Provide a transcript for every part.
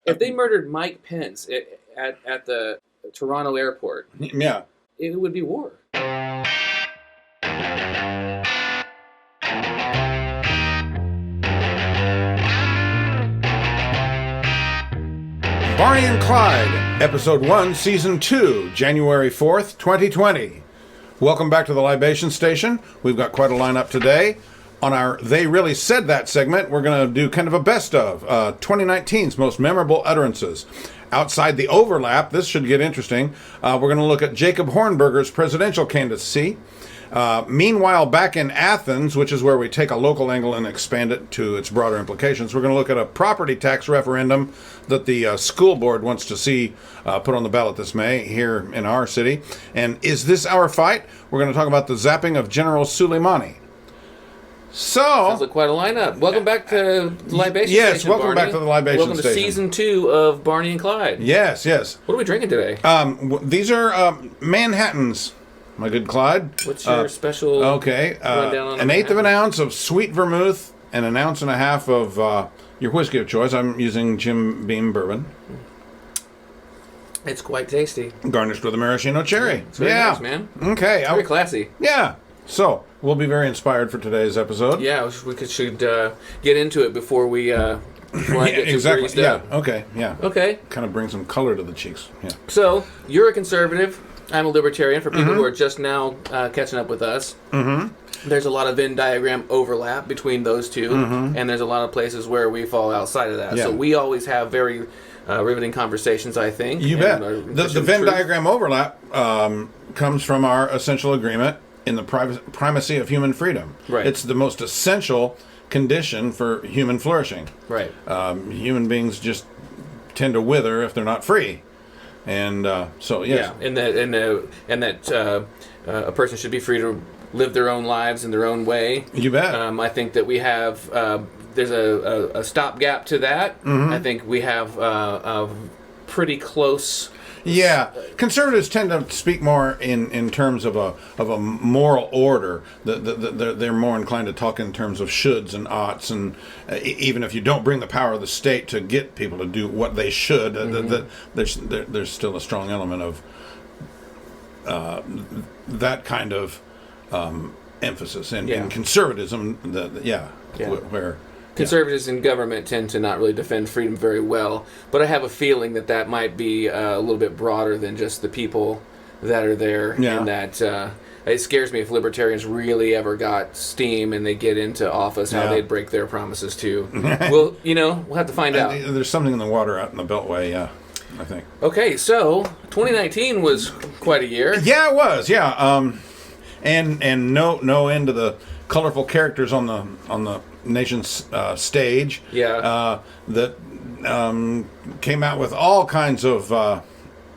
If they murdered Mike Pence at the Toronto airport, Yeah. it would be war. Barney and Clyde, Episode 1, Season 2, January 4th, 2020. Welcome back to the Libation Station. We've got quite a lineup today. On our They Really Said That segment, we're going to do kind of a best of 2019's most memorable utterances. Outside the overlap, this should get interesting. We're going to look at Jacob Hornberger's presidential candidacy. Meanwhile, back in Athens, which is where we take a local angle and expand it to its broader implications, we're going to look at a property tax referendum that the school board wants to see put on the ballot this May here in our city. And is this our fight? We're going to talk about the zapping of General Soleimani. Sounds like quite a lineup. Welcome back to the Libation Station, Yes, welcome Barney. back to the Libation Welcome Station. to Season 2 of Barney and Clyde. Yes. What are we drinking today? These are Manhattans, my good Clyde. What's your special rundown on an eighth of an ounce of sweet vermouth and an ounce and a half of your whiskey of choice. I'm using Jim Beam bourbon. It's quite tasty. Garnished with a maraschino cherry. It's very nice, man. Okay. Very classy. Yeah. So, we'll be very inspired for today's episode. Yeah, we should get into it before we get exactly. too greased up. Okay. Kind of bring some color to the cheeks. Yeah. So, you're a conservative. I'm a libertarian. For people who are just now catching up with us, there's a lot of Venn diagram overlap between those two, and there's a lot of places where we fall outside of that. Yeah. So we always have very riveting conversations, I think. You bet. The Venn diagram overlap comes from our essential agreement in the primacy of human freedom. Right. It's the most essential condition for human flourishing. Right. Human beings just tend to wither if they're not free. And so, yes. Yeah, and that a person should be free to live their own lives in their own way. You bet. I think that we have, there's a stopgap to that. I think we have a pretty close... Yeah, conservatives tend to speak more in terms of a moral order. They're more inclined to talk in terms of shoulds and oughts, and even if you don't bring the power of the state to get people to do what they should, there's still a strong element of that kind of emphasis in conservatism. Where. Conservatives in government tend to not really defend freedom very well, but I have a feeling that might be a little bit broader than just the people that are there, and that it scares me if libertarians really ever got steam and they get into office, how they'd break their promises too. Well, we'll have to find out. There's something in the water out in the Beltway, I think. Okay, so 2019 was quite a year. Yeah, it was. Yeah, and no end to the colorful characters on the nation's stage. That came out with all kinds of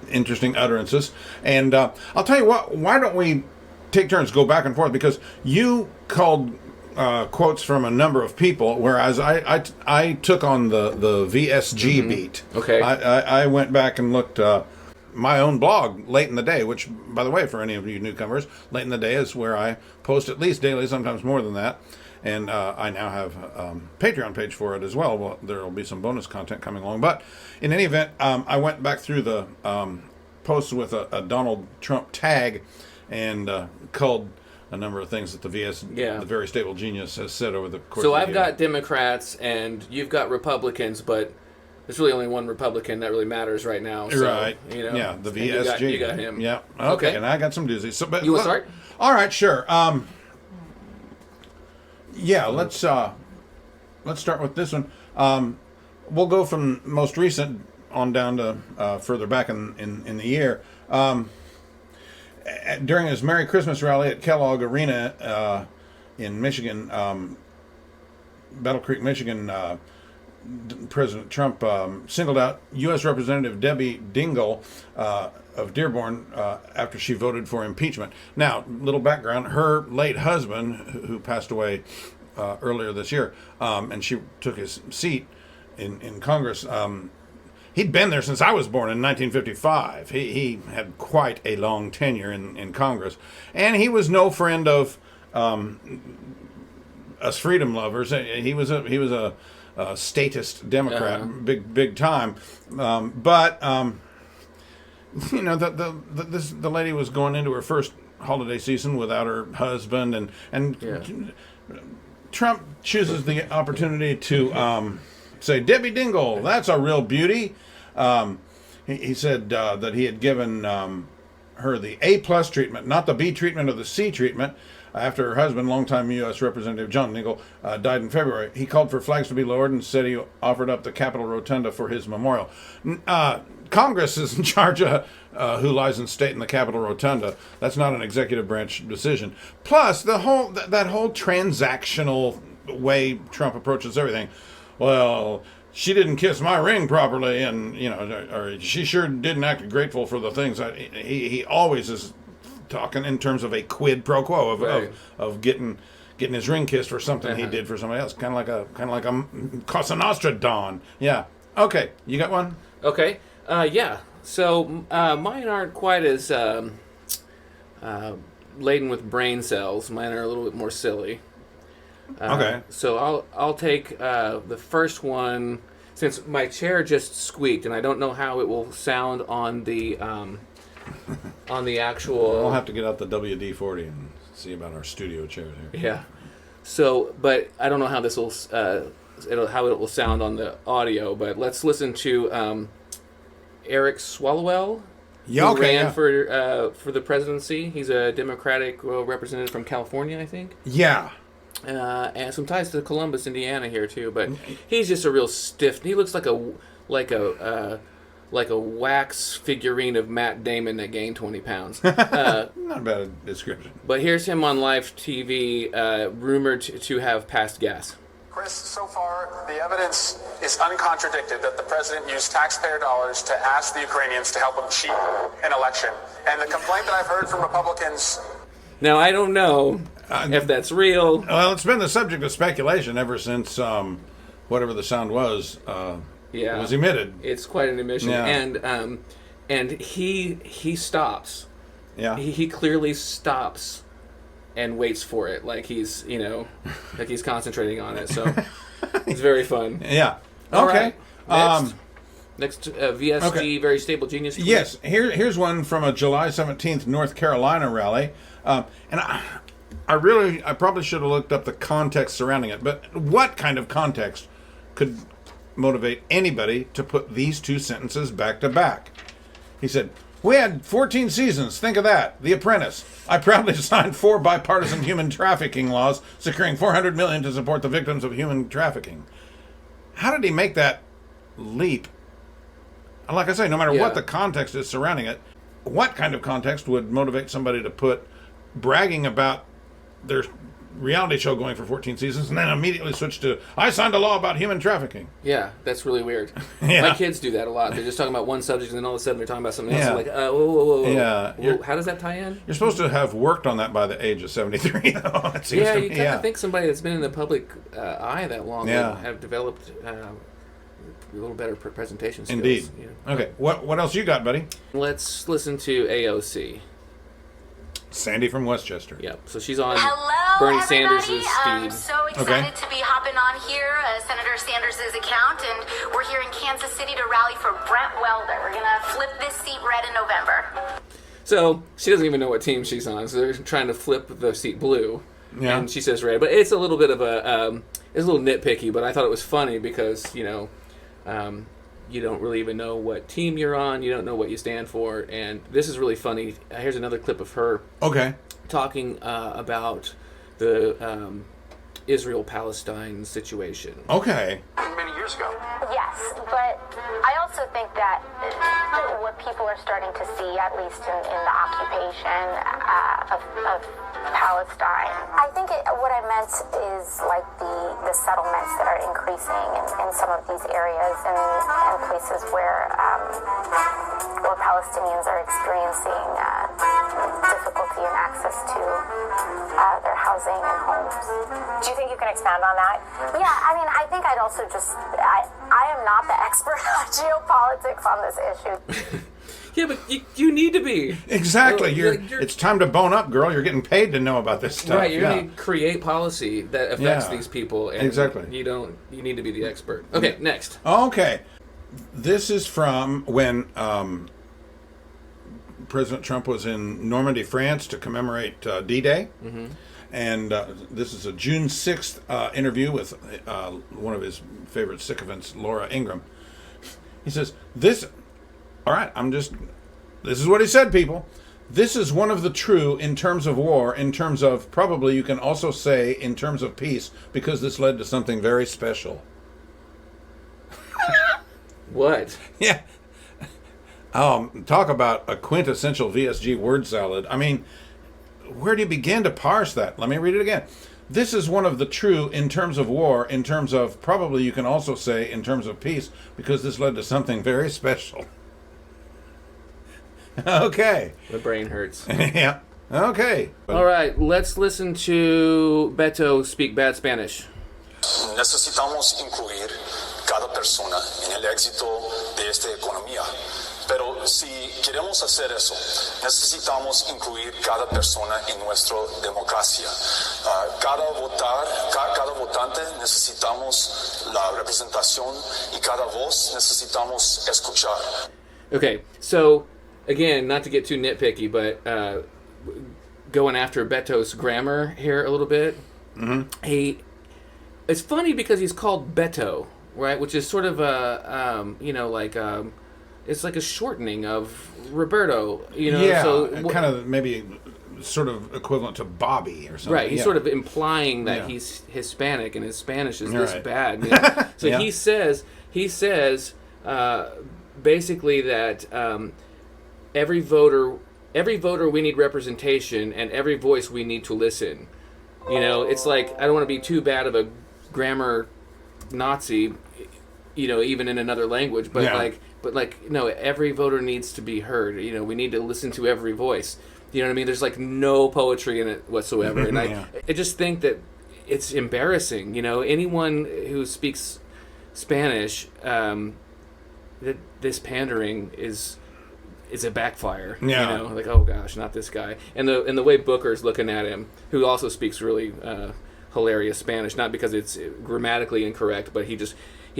interesting utterances. And I'll tell you what, why don't we take turns, go back and forth, because you called quotes from a number of people, whereas I took on the VSG beat. Okay. I went back and looked my own blog late in the day, which, by the way, for any of you newcomers, late in the day is where I post at least daily, sometimes more than that. And I now have a Patreon page for it as well. Well, there will be some bonus content coming along. But in any event, I went back through the posts with a Donald Trump tag and culled a number of things that the very stable genius has said over the course of the year. So I've got Democrats and you've got Republicans, but there's really only one Republican that really matters right now. So, right. Yeah, the VSG. You got him. Yeah. Okay. And I got some doozies. So, but you want to start? All right, sure. Let's start with this one. We'll go from most recent on down to further back in the year. During his Merry Christmas rally at Kellogg Arena in Michigan, Battle Creek, Michigan, President Trump singled out U.S. Representative Debbie Dingell of Dearborn after she voted for impeachment. Now, little background, her late husband, who passed away earlier this year, and she took his seat in Congress, he'd been there since I was born in 1955. He had quite a long tenure in Congress, and he was no friend of us freedom lovers. He was a statist Democrat, big time. But the lady was going into her first holiday season without her husband, and Trump chooses the opportunity to say, Debbie Dingle, that's a real beauty. He said that he had given her the A+ treatment, not the B treatment or the C treatment, after her husband, longtime U.S. Representative John Dingle, died in February. He called for flags to be lowered and said he offered up the Capitol Rotunda for his memorial. Congress is in charge of who lies in state in the Capitol Rotunda. That's not an executive branch decision. Plus, that whole transactional way Trump approaches everything. Well, she didn't kiss my ring properly, and or she sure didn't act grateful for the things. He always is talking in terms of a quid pro quo of getting his ring kissed for something he did for somebody else. Kind of like a Cosa Nostra Don. Yeah. Okay, you got one? Okay. Yeah. So mine aren't quite as laden with brain cells. Mine are a little bit more silly. Okay. So I'll take the first one, since my chair just squeaked and I don't know how it will sound on the actual. We'll have to get out the WD-40 and see about our studio chairs here. Yeah. So, but I don't know how this will how it will sound on the audio. But let's listen to Eric Swalwell. Who ran for the presidency. He's a Democratic representative from California, I think. Yeah. And some ties to Columbus, Indiana here too, but he's just a real stiff. He looks like a wax figurine of Matt Damon that gained 20 pounds. Not a bad description. But here's him on live TV, rumored to have passed gas. Chris, so far the evidence is uncontradicted that the president used taxpayer dollars to ask the Ukrainians to help him cheat an election. And the complaint that I've heard from Republicans. Now, I don't know if that's real. Well, it's been the subject of speculation ever since whatever the sound was was emitted. It's quite an emission. Yeah. And he stops. Yeah. He clearly stops and waits for it, like he's concentrating on it. So it's very fun. Yeah. All okay. Right. Next, VSG, Very Stable Genius. Tweet. Yes. Here's one from a July 17th North Carolina rally. And I probably should have looked up the context surrounding it, but what kind of context could motivate anybody to put these two sentences back to back? He said, "We had 14 seasons. Think of that. The Apprentice. I proudly signed 4 bipartisan human trafficking laws, securing $400 million to support the victims of human trafficking." How did he make that leap? Like I say, no matter what the context is surrounding it, what kind of context would motivate somebody to put bragging about their reality show going for 14 seasons and then immediately switch to, "I signed a law about human trafficking"? Yeah, that's really weird. Yeah. My kids do that a lot. They're just talking about one subject and then all of a sudden they're talking about something else. Yeah. Like, whoa. Yeah. How does that tie in? You're supposed to have worked on that by the age of 73, though. It seems to me. You kind of think somebody that's been in the public eye that long would have developed a little better presentation skills. Indeed. Yeah. Okay, what else you got, buddy? Let's listen to AOC. Sandy from Westchester. Yep. So she's on Bernie Sanders' feed. I'm so excited to be hopping on here, Senator Sanders' account, and we're here in Kansas City to rally for Brent Welder. We're going to flip this seat red in November. So she doesn't even know what team she's on, so they're trying to flip the seat blue. Yeah. And she says red. But it's a little bit of it's a little nitpicky, but I thought it was funny because, you don't really even know what team you're on. You don't know what you stand for. And this is really funny. Here's another clip of her talking about the Israel-Palestine situation. Okay. Many years ago. Yes, but I also think that what people are starting to see, at least in the occupation of Palestine, I think what I meant is like the settlements that are increasing in some of these areas and places where Palestinians are experiencing difficulty in access to their housing and homes. Do you think you can expand on that? Yeah, I mean, I think I'd also I am not the expert on geopolitics on this issue. Yeah, but you need to be. Exactly. It's time to bone up, girl. You're getting paid to know about this stuff. Right, you're going to create policy that affects these people. And exactly. You need to be the expert. Okay, next. Okay. This is from when President Trump was in Normandy, France to commemorate D-Day. Mm-hmm. And this is a June 6th interview with one of his favorite sycophants, Laura Ingraham. He says, this is what he said, people. This is one of the true in terms of war, in terms of, probably you can also say, in terms of peace, because this led to something very special. What? Yeah. Talk about a quintessential VSG word salad. I mean, where do you begin to parse that? Let me read it again. This is one of the true in terms of war, in terms of, probably you can also say, in terms of peace, because this led to something very special. Okay. The brain hurts. Yeah. Okay. All right, let's listen to Beto speak bad Spanish. Necesitamos incluir cada persona en el éxito de esta economía. Pero si queremos hacer eso, necesitamos incluir cada persona en nuestra democracia. Cada votante necesitamos la representación y cada voz necesitamos escuchar. Okay, so again, not to get too nitpicky, but going after Beto's grammar here a little bit. Mm-hmm. It's funny because he's called Beto, right? Which is sort of a, it's like a shortening of Roberto, Yeah, so kind of maybe sort of equivalent to Bobby or something. Right, he's sort of implying that he's Hispanic and his Spanish is this bad. So he says basically that every voter we need representation, and every voice we need to listen. It's like, I don't want to be too bad of a grammar Nazi, even in another language, but no, every voter needs to be heard. We need to listen to every voice. You know what I mean? There's like no poetry in it whatsoever, and I just think that it's embarrassing. Anyone who speaks Spanish, that this pandering is a backfire. Like, oh gosh, not this guy. And the way Booker's looking at him, who also speaks really hilarious Spanish, not because it's grammatically incorrect, but he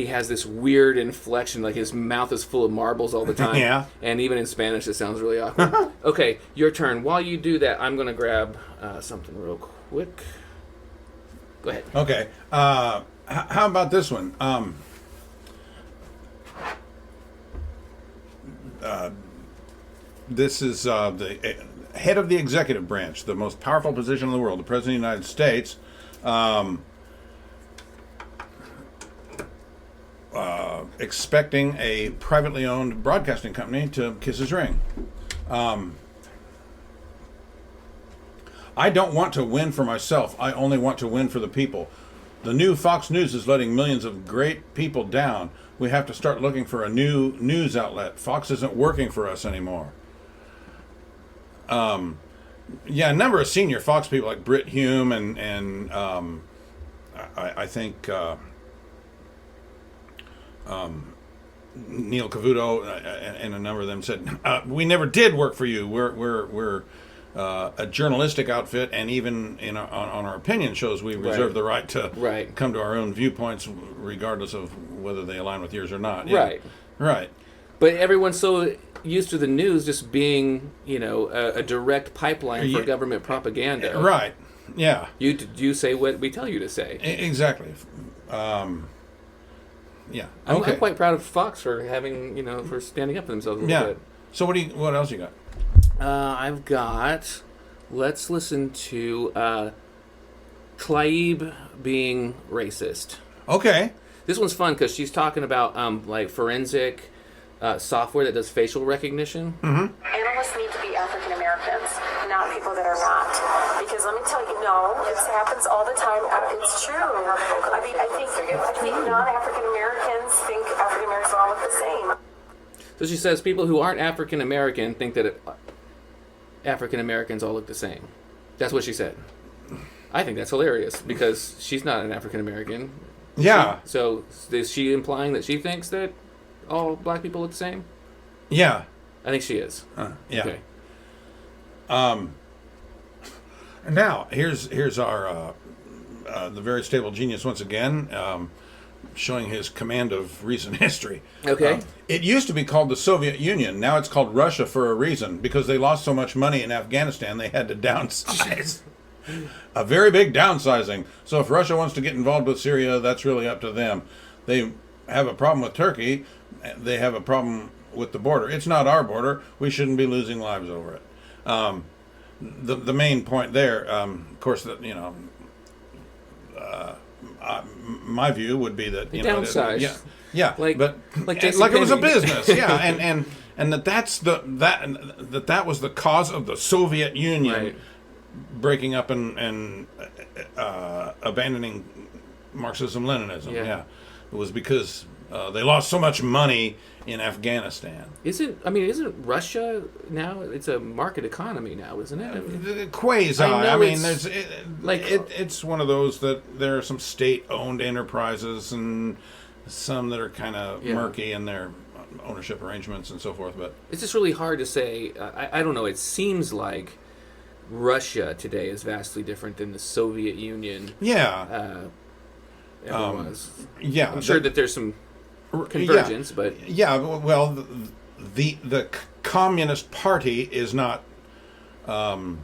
has this weird inflection, like his mouth is full of marbles all the time. Yeah. And even in Spanish, it sounds really awkward. Okay, your turn. While you do that, I'm going to grab something real quick. Go ahead. Okay. How about this one? This is the head of the executive branch, the most powerful position in the world, the President of the United States. Expecting a privately owned broadcasting company to kiss his ring. I don't want to win for myself. I only want to win for the people. The new Fox News is letting millions of great people down. We have to start looking for a new news outlet. Fox isn't working for us anymore. A number of senior Fox people like Britt Hume and I think Neil Cavuto and a number of them said, we never did work for you. We're a journalistic outfit, and even on our opinion shows, we reserve the right to come to our own viewpoints, regardless of whether they align with yours or not. Yeah. Right. But everyone's so used to the news just being, a direct pipeline for government propaganda. Right. Yeah. You say what we tell you to say. Exactly. Yeah. Okay. I'm quite proud of Fox for having, for standing up for themselves a little bit. So what else you got? I've got, let's listen to Tlaib being racist. Okay. This one's fun because she's talking about like forensic software that does facial recognition. Mm-hmm. Analysts need to be African Americans, not people that are not. Because let me tell you, no, it happens all the time. It's true. I mean, I think non-African Americans think African Americans all look the same. So she says people who aren't African American think that African Americans all look the same. That's what she said. I think that's hilarious because she's not an African American. Yeah. So is she implying that she thinks that all black people look the same? Yeah. I think she is. Yeah. Okay. Now here's our the very stable genius once again, showing his command of recent history. Okay. It used to be called the Soviet Union. Now it's called Russia for a reason, because they lost so much money in Afghanistan they had to downsize. A very big downsizing. So if Russia wants to get involved with Syria, that's really up to them. They have a problem with Turkey. They have a problem with the border. It's not our border. We shouldn't be losing lives over it. The main point there, of course, that my view would be that downsize. Like it was a business, and that was the cause of the Soviet Union breaking up and abandoning Marxism-Leninism. Yeah, it was because they lost so much money in Afghanistan. Isn't Russia now? It's a market economy now, isn't it? Quasi. It's one of those that there are some state-owned enterprises and some that are kind of murky in their ownership arrangements and so forth. But it's just really hard to say. I don't know. It seems like Russia today is vastly different than the Soviet Union. Yeah. Ever was. Yeah. I'm sure that there's some convergence, but well, the Communist Party is not the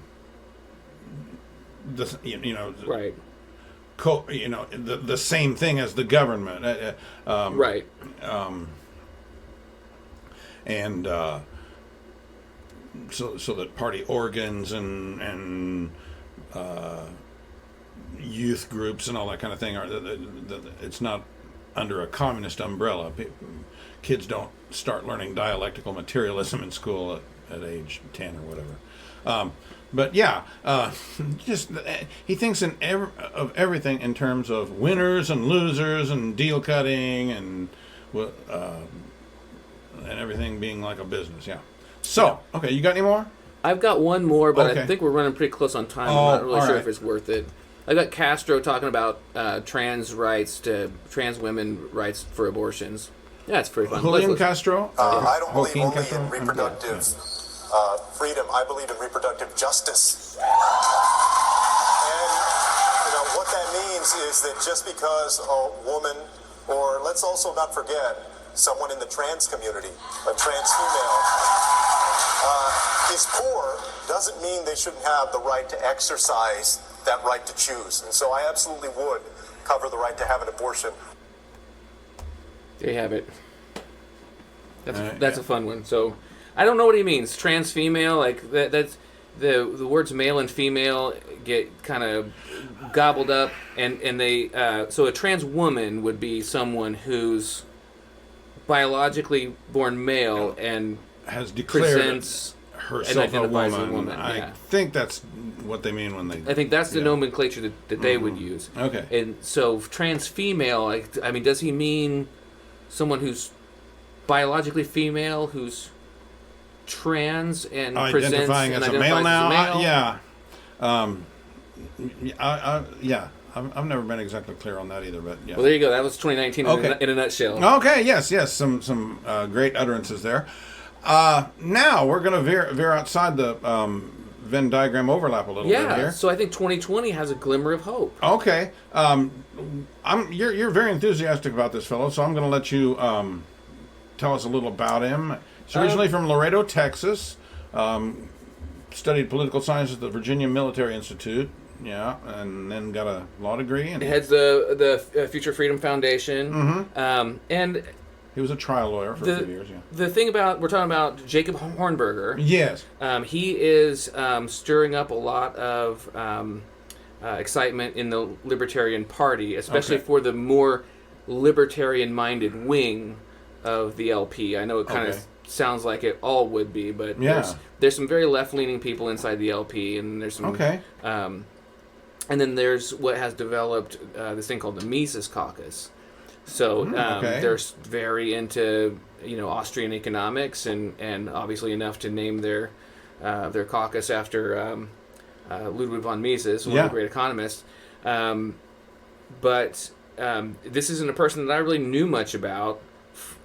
same thing as the government, and so that party organs and youth groups and all that kind of thing it's not under a communist umbrella. Kids don't start learning dialectical materialism in school at age 10 or whatever. But just he thinks of everything in terms of winners and losers and deal cutting and everything being like a business. Yeah. So, okay, you got any more? I've got one more, but I think we're running pretty close on time. I'm not really sure if it's worth it. I got Castro talking about trans women rights for abortions. Yeah, it's pretty fun. Julian Castro? I don't believe only in reproductive freedom. I believe in reproductive justice. And what that means is that just because a woman, or let's also not forget, someone in the trans community, a trans female, is poor, doesn't mean they shouldn't have the right to exercise that right to choose. And so I absolutely would cover the right to have an abortion. There you have it. That's a fun one. So I don't know what he means. Trans female, like that's the words male and female get kind of gobbled up, and they so a trans woman would be someone who's biologically born male and has declared presents herself a woman. I think that's what they mean when they... I think that's the nomenclature that they would use. Okay. And so trans female, does he mean someone who's biologically female, who's trans and identifying presents as and a male now? Yeah. I've never been exactly clear on that either, but yeah. Well, there you go. That was 2019 in a nutshell. Okay, yes. Some great utterances there. Now we're going to veer outside the Venn diagram overlap a little bit here. So I think 2020 has a glimmer of hope. Okay. You're very enthusiastic about this fellow, so I'm going to let you tell us a little about him. He's originally from Laredo, Texas. Studied political science at the Virginia Military Institute. Yeah, and then got a law degree. And heads the Future Freedom Foundation. Mm-hmm. And he was a trial lawyer for a few years. Yeah. The thing we're talking about Jacob Hornberger. Yes. He is stirring up a lot of excitement in the Libertarian Party, especially for the more libertarian-minded wing of the LP. I know it kind of sounds like it all would be, but there's some very left-leaning people inside the LP, and there's some and then there's what has developed this thing called the Mises Caucus. So they're very into Austrian economics and obviously enough to name their caucus after Ludwig von Mises, one of the great economists. But this isn't a person that I really knew much about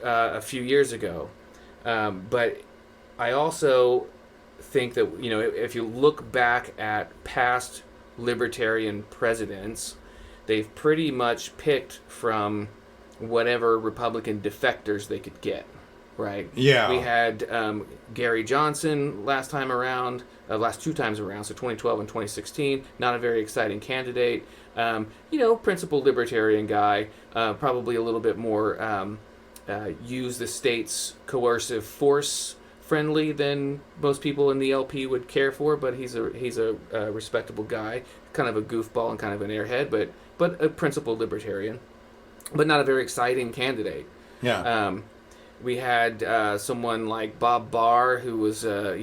a few years ago. But I also think that, if you look back at past libertarian presidents, they've pretty much picked from whatever Republican defectors they could get, right? Yeah. We had Gary Johnson last time around, last two times around, so 2012 and 2016. Not a very exciting candidate. Principled libertarian guy, probably a little bit more use the state's coercive force friendly than most people in the LP would care for, but he's a respectable guy, kind of a goofball and kind of an airhead, but a principled libertarian, but not a very exciting candidate. Yeah. We had someone like Bob Barr, who was, I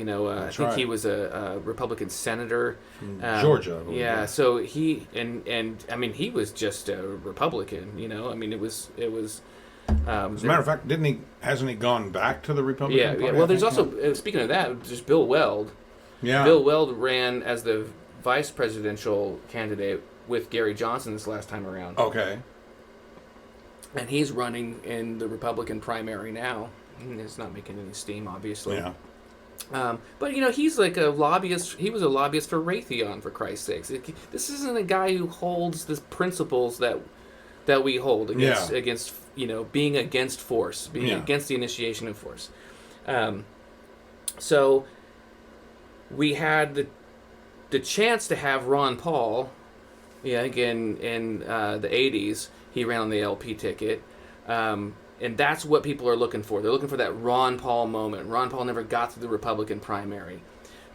think he was a Republican senator from Georgia. Yeah, so he he was just a Republican. It was. As a matter of fact, hasn't he gone back to the Republican Party? Yeah. Well, there's also, speaking of that, there's Bill Weld. Yeah. Bill Weld ran as the vice presidential candidate with Gary Johnson this last time around. Okay. And he's running in the Republican primary now. It's not making any steam, obviously. Yeah. But he's like a lobbyist. He was a lobbyist for Raytheon, for Christ's sakes. This isn't a guy who holds the principles that we hold against being against force, being against the initiation of force. So we had the chance to have Ron Paul. Yeah, again in the 80s, he ran on the LP ticket. And that's what people are looking for. They're looking for that Ron Paul moment. Ron Paul never got to the Republican primary.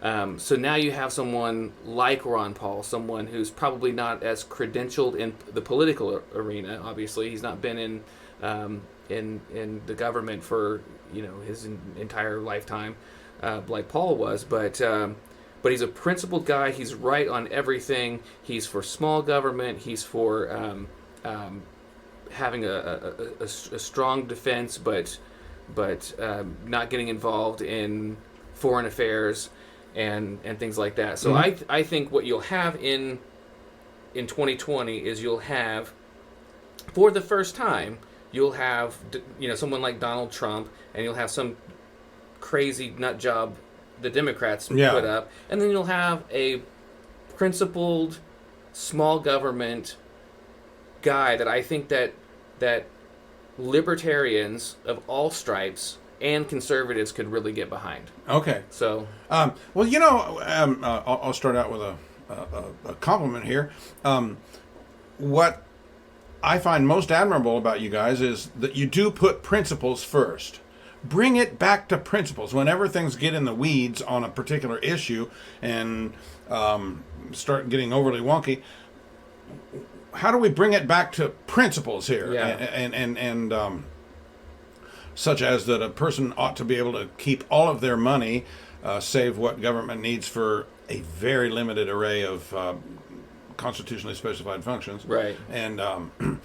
So now you have someone like Ron Paul, someone who's probably not as credentialed in the political arena. Obviously, he's not been in the government for his entire lifetime, like Paul was. But he's a principled guy. He's right on everything. He's for small government. He's for having a strong defense, but not getting involved in foreign affairs and things like that. So I think what you'll have in 2020 is you'll have, for the first time, you'll have someone like Donald Trump, and you'll have some crazy nut job the Democrats put up, and then you'll have a principled small government guy that I think that libertarians of all stripes and conservatives could really get behind. Okay. So, I'll start out with a compliment here. What I find most admirable about you guys is that you do put principles first. Bring it back to principles. Whenever things get in the weeds on a particular issue and start getting overly wonky, how do we bring it back to principles here? Yeah. And such as that a person ought to be able to keep all of their money, save what government needs for a very limited array of constitutionally specified functions. Right. And do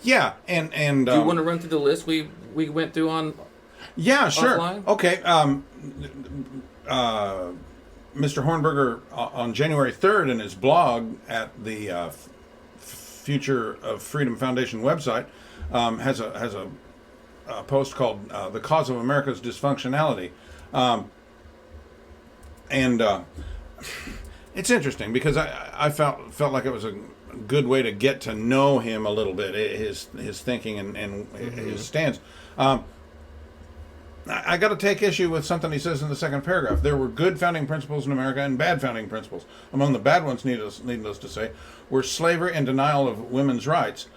you want to run through the list we went through on? Yeah, sure. Offline? Okay. Mr. Hornberger on January 3rd in his blog at the Future of Freedom Foundation website has a post called "The Cause of America's Dysfunctionality," and it's interesting because I felt like it was a good way to get to know him a little bit, his thinking and his stance. I got to take issue with something he says in the second paragraph. There were good founding principles in America and bad founding principles. Among the bad ones, needless to say, were slavery and denial of women's rights.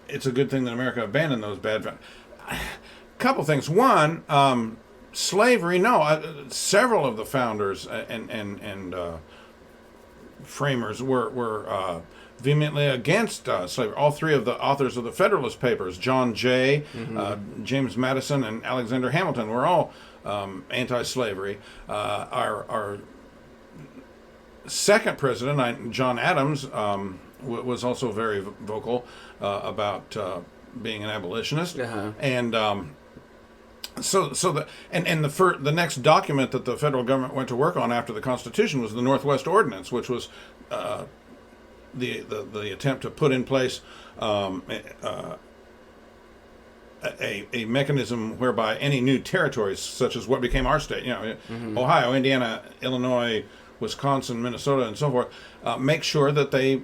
It's a good thing that America abandoned those bad. Couple things. One, slavery. No, several of the founders and framers were vehemently against slavery. All three of the authors of the Federalist Papers, John Jay, James Madison, and Alexander Hamilton, were all anti-slavery. Our second president, John Adams, was also very vocal about being an abolitionist, and the next document that the federal government went to work on after the Constitution was the Northwest Ordinance, which was the attempt to put in place a a mechanism whereby any new territories, such as what became our state, Ohio, Indiana, Illinois, Wisconsin, Minnesota, and so forth, make sure that they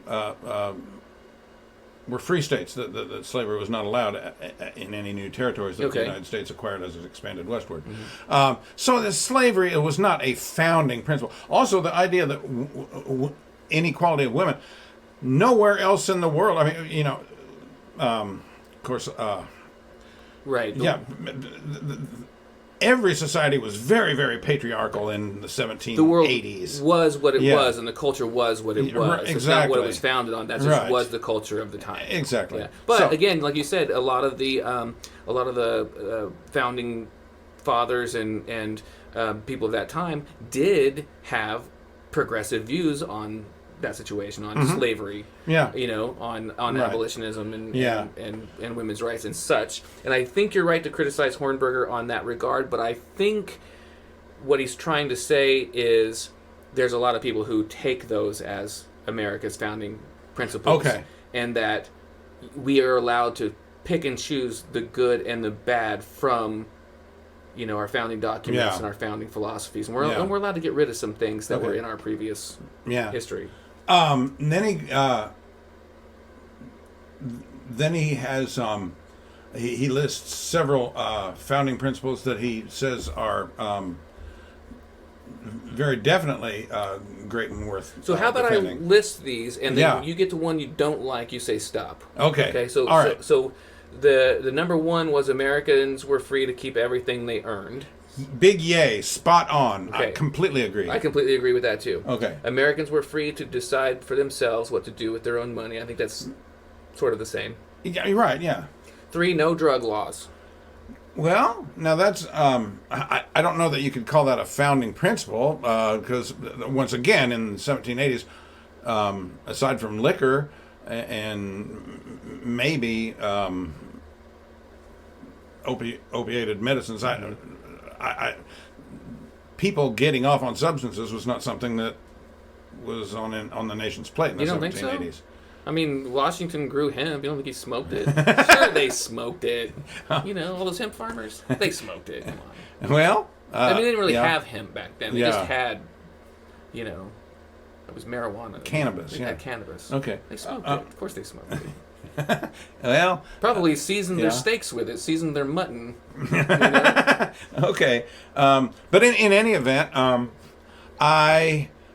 were free states, that slavery was not allowed in any new territories that the United States acquired as it expanded westward. So the slavery, it was not a founding principle. Also, the idea that inequality of women, nowhere else in the world, I mean, of course, right. Yeah. Every society was very, very patriarchal in the 1780s. The world was what it was, and the culture was what it was. Exactly. It's not what it was founded on. That just was the culture of the time. Exactly. Yeah. But again, like you said, a lot of the founding fathers and people of that time did have progressive views on that situation, on slavery, on abolitionism and women's rights and such. And I think you're right to criticize Hornberger on that regard, but I think what he's trying to say is there's a lot of people who take those as America's founding principles, and that we are allowed to pick and choose the good and the bad from our founding documents and our founding philosophies, and we're allowed to get rid of some things that were in our previous history. Then he has he lists several founding principles that he says are very definitely great and worth. So how about defending. I list these, and then when you get to one you don't like, you say stop. Okay. So all right. So the number one was Americans were free to keep everything they earned. Big yay, spot on. Okay. I completely agree. I completely agree with that too. Okay. Americans were free to decide for themselves what to do with their own money. I think that's sort of the same. Yeah, you're right. Yeah. 3, no drug laws. Well, now that's I don't know that you could call that a founding principle because once again in the 1780s, aside from liquor and maybe opiated medicines, I people getting off on substances was not something that was on the nation's plate in the 1780s. Think so? I mean, Washington grew hemp. You don't think he smoked it? Sure, they smoked it. All those hemp farmers, they smoked it. Come on. Well, I mean, they didn't really have hemp back then. They just had, it was marijuana. Cannabis. They had cannabis. Okay. They smoked it. Of course they smoked it. Well, probably seasoned their steaks with it, seasoned their mutton. Okay, but in any event,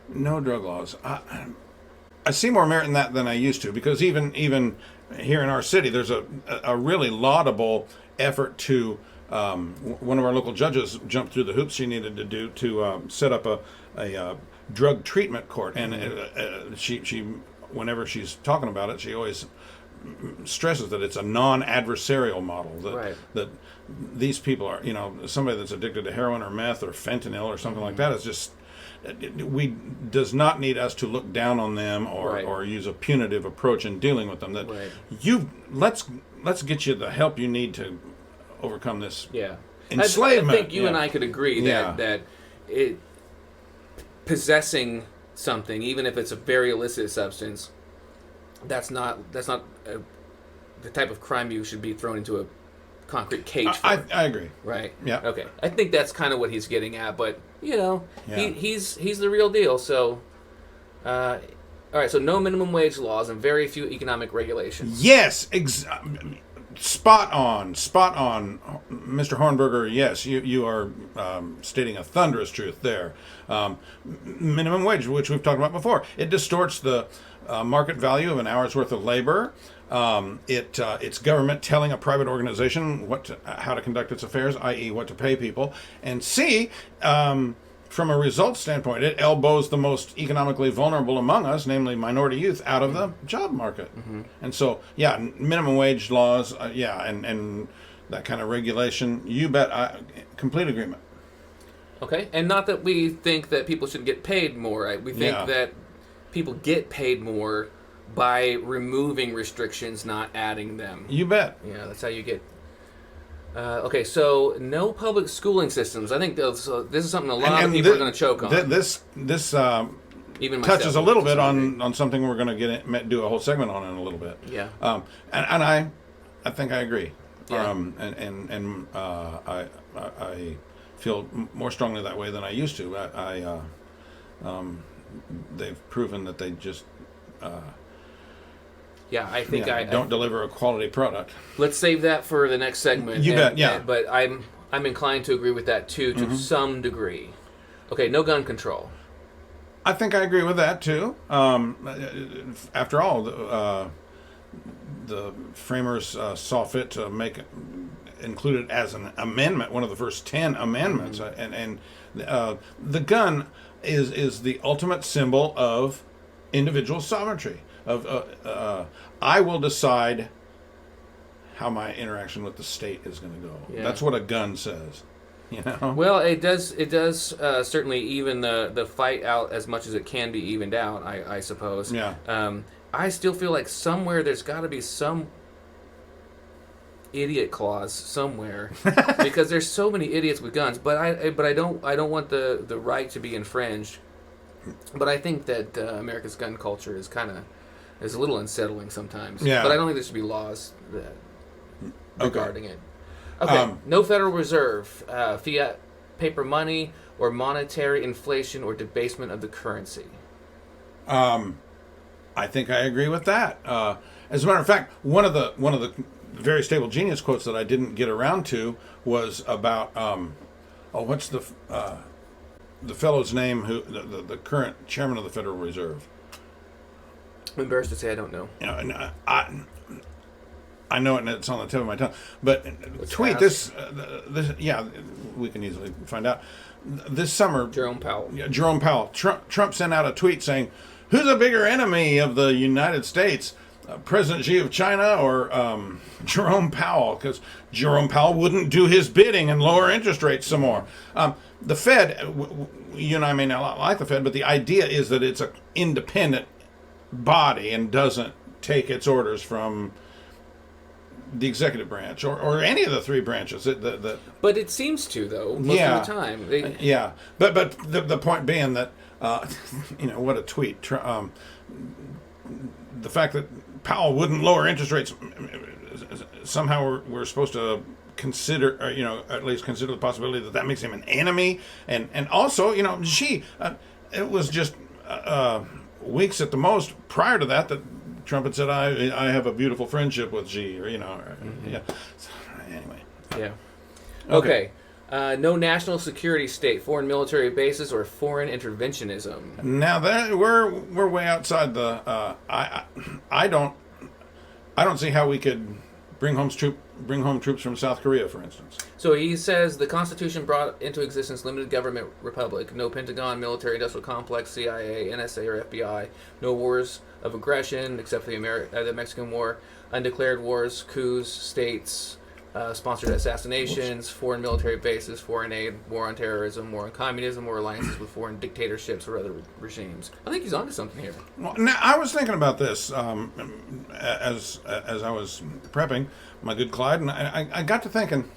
no drug laws. I see more merit in that than I used to, because even here in our city, there's a really laudable effort to. One of our local judges jumped through the hoops she needed to do to set up a drug treatment court, and she whenever she's talking about it, she always stresses that it's a non-adversarial model, that these people are, somebody that's addicted to heroin or meth or fentanyl or something like that is just, does not need us to look down on them or use a punitive approach in dealing with them. That let's get you the help you need to overcome this enslavement. I think you and I could agree that it possessing something, even if it's a very illicit substance, that's not the type of crime you should be thrown into a concrete cage for. I agree. Right. Yeah. Okay. I think that's kind of what he's getting at, but he's the real deal. So, all right. So no minimum wage laws and very few economic regulations. Yes. Spot on, Mr. Hornberger. Yes, you are stating a thunderous truth there. Minimum wage, which we've talked about before, it distorts the market value of an hour's worth of labor. It's government telling a private organization how to conduct its affairs, i.e., what to pay people. And C, from a results standpoint, it elbows the most economically vulnerable among us, namely minority youth, out of the job market. Mm-hmm. And so, minimum wage laws, and that kind of regulation, you bet, complete agreement. Okay, and not that we think that people should get paid more, right? We think that people get paid more by removing restrictions, not adding them. You bet. Yeah, that's how you get... okay, so no public schooling systems. I think this is something a lot of people are going to choke on. This even touches a little bit on something we're going to do a whole segment on in a little bit. Yeah. And I think I agree. Yeah. I feel more strongly that way than I used to. They've proven that they just I think don't deliver a quality product. Let's save that for the next segment. You bet. Yeah, but I'm inclined to agree with that too, to some degree. Okay, no gun control. I think I agree with that too. After all, the framers saw fit to include it as an amendment, one of the first 10 amendments, and the gun is the ultimate symbol of individual sovereignty. I will decide how my interaction with the state is going to go. Yeah. That's what a gun says. You know? Well, it does certainly even the fight out as much as it can be evened out, I suppose. Yeah. I still feel like somewhere there's got to be some idiot clause somewhere because there's so many idiots with guns. But I don't want the right to be infringed. But I think that America's gun culture is a little unsettling sometimes. Yeah. But I don't think there should be laws regarding it. Okay, no Federal Reserve, fiat paper money, or monetary inflation or debasement of the currency. I think I agree with that. As a matter of fact, one of the very stable genius quotes that I didn't get around to was about what's the fellow's name who the current chairman of the Federal Reserve. I'm embarrassed to say I don't know. You know, and I know it, and it's on the tip of my tongue. But tweet this. We can easily find out. This summer, Jerome Powell. Trump sent out a tweet saying, "Who's a bigger enemy of the United States, President Xi of China or Jerome Powell?" Because Jerome Powell wouldn't do his bidding and lower interest rates some more. The Fed, you and I may not like the Fed, but the idea is that it's an independent body and doesn't take its orders from the executive branch or any of the three branches. But it seems to, though, most of the time. But the point being that, what a tweet. The fact that Powell wouldn't lower interest rates, somehow we're supposed to consider, at least consider the possibility that makes him an enemy. And also, it was just weeks at the most prior to that Trump had said, I have a beautiful friendship with Xi, yeah. So, anyway. Yeah. Okay. No national security state, foreign military bases, or foreign interventionism. Now that we're way outside the. I don't see how we could bring home troops from South Korea, for instance. So he says the Constitution brought into existence limited government republic, no Pentagon, military industrial complex, CIA, NSA, or FBI, no wars of aggression except for the Mexican War, undeclared wars, coups, states, sponsored assassinations, foreign military bases, foreign aid, war on terrorism, war on communism, or alliances with foreign dictatorships or other regimes. I think he's onto something here. Well, now, I was thinking about this as I was prepping my good Clyde, and I got to thinking.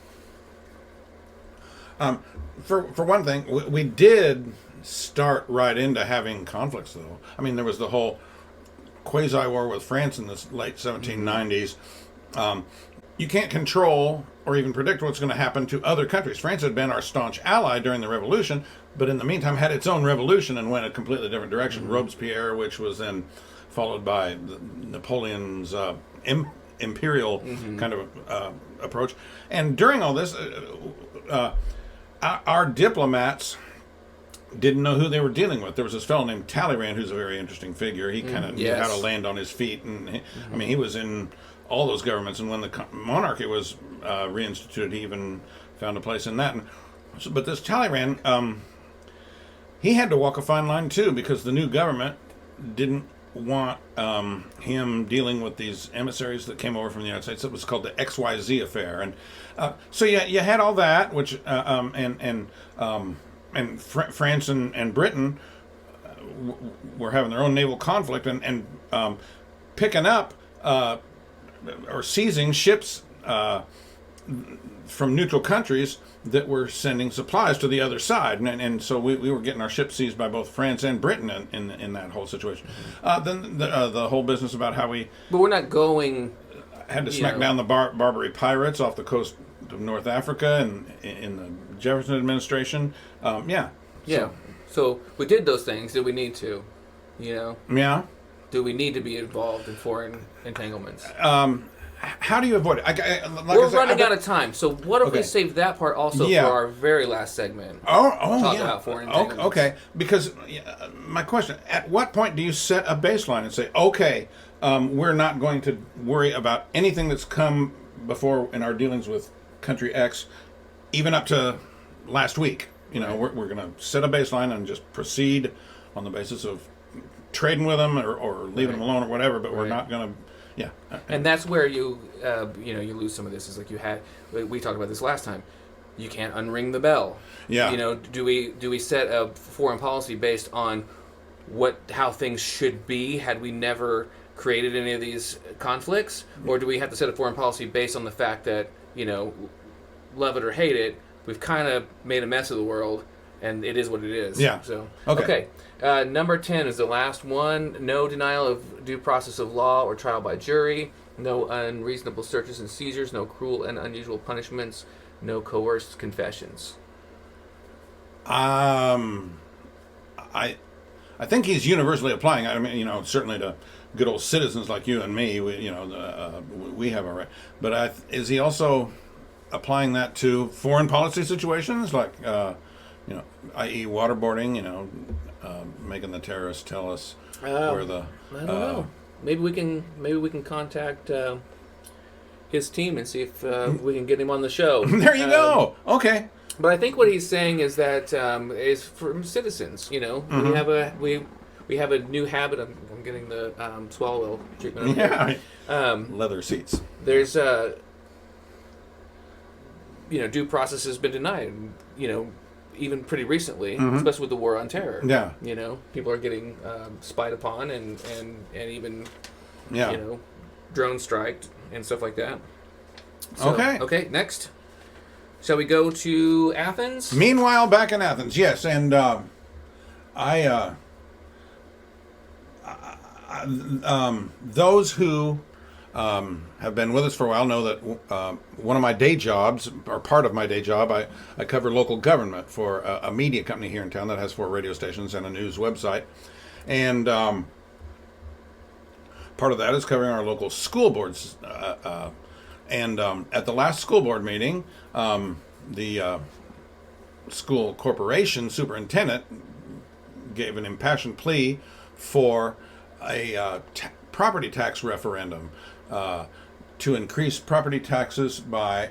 For one thing, we did start right into having conflicts, though. I mean, there was the whole quasi-war with France in the late 1790s. You can't control or even predict what's going to happen to other countries. France had been our staunch ally during the Revolution, but in the meantime had its own revolution and went a completely different direction. Mm-hmm. Robespierre, which was then followed by Napoleon's imperial kind of approach. And during all this, our diplomats didn't know who they were dealing with. There was this fellow named Talleyrand, who's a very interesting figure. He kind of knew how to land on his feet. And he was in all those governments. And when the monarchy was reinstituted, he even found a place in that. But this Talleyrand, he had to walk a fine line, too, because the new government didn't want him dealing with these emissaries that came over from the United States. It was called the XYZ affair. And so you had all that, which and France and Britain were having their own naval conflict and picking up or seizing ships from neutral countries that were sending supplies to the other side. And so we were getting our ships seized by both France and Britain in that whole situation. Then the whole business about how we... But we're not going had to smack down the Barbary pirates off the coast of North Africa and in the Jefferson administration. So we did those things. Did we need to? Yeah. Do we need to be involved in foreign entanglements? How do you avoid it? We're running out of time. So what if we save that part also for our very last segment? Talk about foreign entanglements. Okay. Because my question: at what point do you set a baseline and say, okay, we're not going to worry about anything that's come before in our dealings with country X, even up to last week? We're going to set a baseline and just proceed on the basis of trading with them or leaving them alone or whatever. But we're not going to. Yeah. And that's where you lose some of this. Is like we talked about this last time. You can't unring the bell. Yeah. Do we set a foreign policy based on how things should be had we never created any of these conflicts, or do we have to set a foreign policy based on the fact that love it or hate it, we've kind of made a mess of the world, and it is what it is. Yeah. So okay. Number 10 is the last one. No denial of due process of law or trial by jury. No unreasonable searches and seizures. No cruel and unusual punishments. No coerced confessions. I think he's universally applying. I mean, certainly to good old citizens like you and me, we have a right. But is he also applying that to foreign policy situations, like, i.e. waterboarding? Making the terrorists tell us where the. I don't know. Maybe we can contact his team and see if we can get him on the show. There you go. Okay. But I think what he's saying is that is from citizens. Mm-hmm. We have a new habit. I'm getting the swallow treatment. Yeah. Leather seats. There's due process has been denied. Even pretty recently, especially with the war on terror. Yeah. People are getting spied upon and even drone striked and stuff like that. So, okay. Next. Shall we go to Athens? Meanwhile, back in Athens, yes, and those who have been with us for a while know that one of my day jobs, or part of my day job, I cover local government for a media company here in town that has 4 radio stations and a news website, and part of that is covering our local school boards. And at the last school board meeting, the school corporation superintendent gave an impassioned plea for a property tax referendum to increase property taxes by.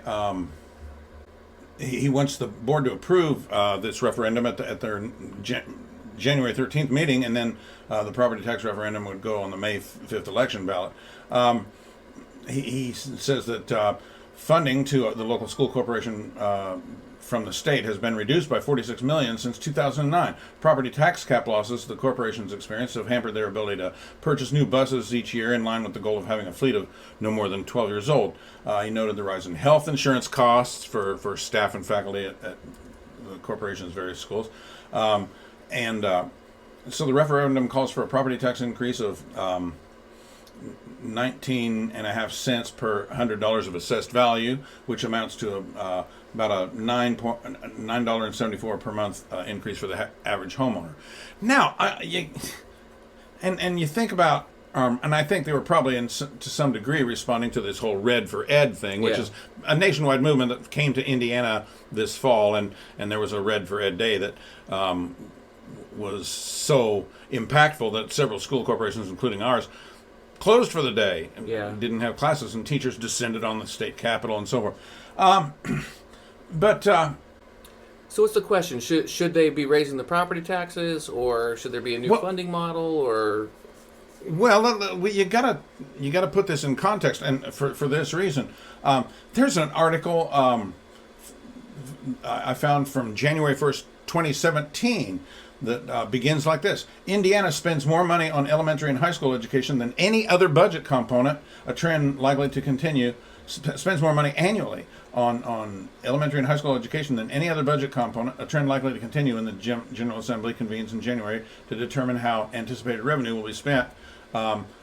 He wants the board to approve this referendum at their January 13th meeting, and then the property tax referendum would go on the May 5th election ballot. He says that funding to the local school corporation from the state has been reduced by $46 million since 2009. Property tax cap losses the corporations experienced have hampered their ability to purchase new buses each year, in line with the goal of having a fleet of no more than 12 years old. He noted the rise in health insurance costs for staff and faculty at the corporation's various schools. So the referendum calls for a property tax increase of 19.5 cents per $100 of assessed value, which amounts to about a $9.74 per month increase for the average homeowner. Now, you think about, and I think they were probably to some degree responding to this whole Red for Ed thing, which is a nationwide movement that came to Indiana this fall, and there was a Red for Ed day that was so impactful that several school corporations, including ours, closed for the day. Didn't have classes, and teachers descended on the state capitol and so forth. So what's the question? Should they be raising the property taxes, or should there be a new funding model, or? Well, you gotta put this in context, and for this reason, there's an article I found from January 1st, 2017. That begins like this: Indiana spends more money on elementary and high school education than any other budget component, a trend likely to continue. Spends more money annually on elementary and high school education than any other budget component, a trend likely to continue. And the General Assembly convenes in January to determine how anticipated revenue will be spent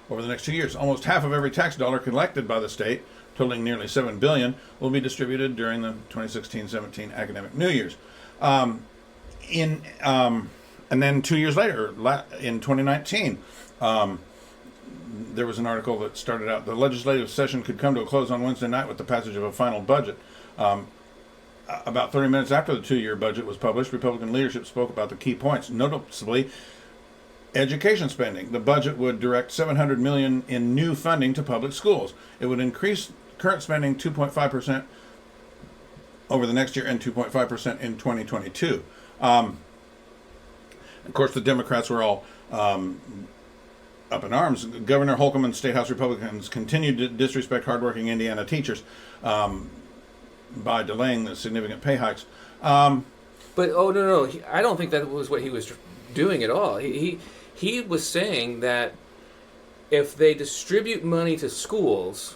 over the next 2 years. Almost half of every tax dollar collected by the state, totaling nearly $7 billion, will be distributed during the 2016-17 academic New Year's. And then 2 years later, in 2019, there was an article that started out, the legislative session could come to a close on Wednesday night with the passage of a final budget. About 30 minutes after the 2-year budget was published, Republican leadership spoke about the key points, noticeably education spending. The budget would direct $700 million in new funding to public schools. It would increase current spending 2.5% over the next year and 2.5% in 2022. Of course, the Democrats were all up in arms. Governor Holcomb and State House Republicans continued to disrespect hardworking Indiana teachers by delaying the significant pay hikes. But no, I don't think that was what he was doing at all. He was saying that if they distribute money to schools,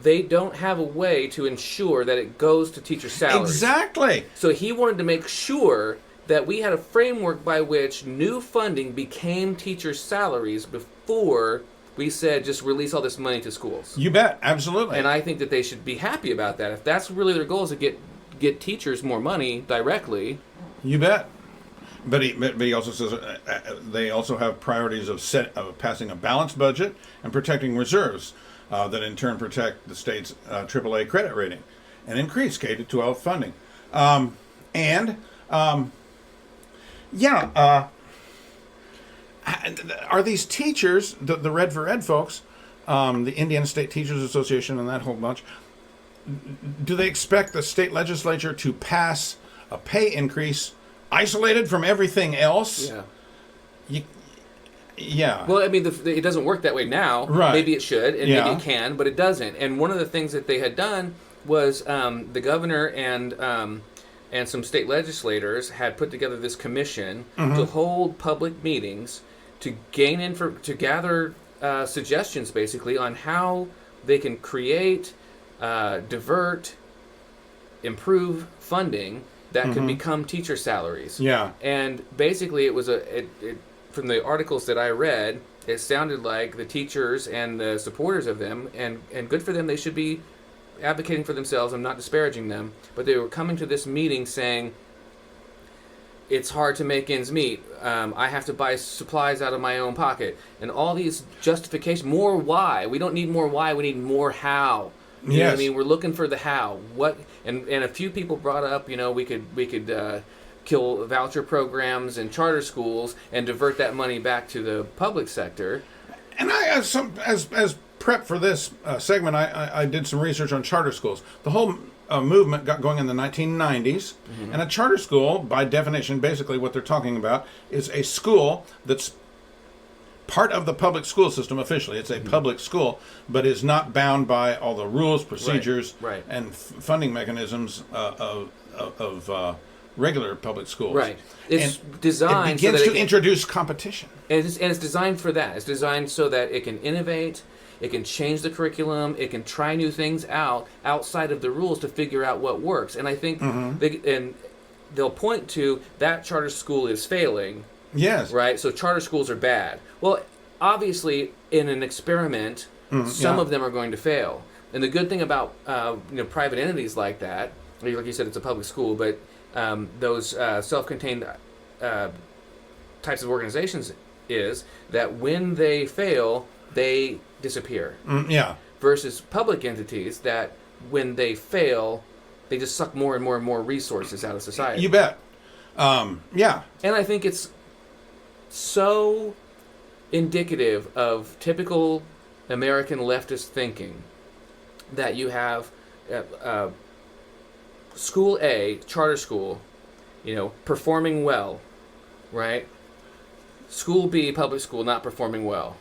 they don't have a way to ensure that it goes to teacher salaries. Exactly. So he wanted to make sure that we had a framework by which new funding became teacher salaries before we said just release all this money to schools. You bet, absolutely. And I think that they should be happy about that. If that's really their goal, is to get teachers more money directly. You bet. But he also says they also have priorities of passing a balanced budget and protecting reserves that in turn protect the state's AAA credit rating and increase K-12 funding. Are these teachers, the Red for Ed folks, the Indiana State Teachers Association and that whole bunch, do they expect the state legislature to pass a pay increase isolated from everything else? Yeah. Well, I mean, it doesn't work that way now. Right. Maybe it should, and maybe it can, but it doesn't. And one of the things that they had done was the governor and some state legislators had put together this commission to hold public meetings to gather suggestions, basically, on how they can create, divert, improve funding that could become teacher salaries. Yeah. And basically, it was from the articles that I read, it sounded like the teachers and the supporters of them, and good for them, they should be advocating for themselves. I'm not disparaging them, but they were coming to this meeting saying, it's hard to make ends meet. I have to buy supplies out of my own pocket. And all these justifications, more why. We don't need more why, we need more how. You know what I mean? We're looking for the how. What? And a few people brought up, we could kill voucher programs and charter schools and divert that money back to the public sector. And I, as prep for this segment, I did some research on charter schools. The whole movement got going in the 1990s, and a charter school, by definition, basically what they're talking about, is a school that's part of the public school system officially. It's a public school, but is not bound by all the rules, procedures, and funding mechanisms of regular public schools. Right. It's designed it begins so that to introduce competition. And it's designed for that. It's designed so that it can innovate, it can change the curriculum, it can try new things outside of the rules to figure out what works. And I think they'll point to that charter school is failing. Yes. Right? So charter schools are bad. Well, obviously, in an experiment, some of them are going to fail. And the good thing about private entities like that, like you said, it's a public school, but those self-contained types of organizations is that when they fail, they disappear. Versus public entities that when they fail, they just suck more and more and more resources out of society. You bet. And I think it's so indicative of typical American leftist thinking that you have school A, charter school, performing well, right? School B, public school, not performing well.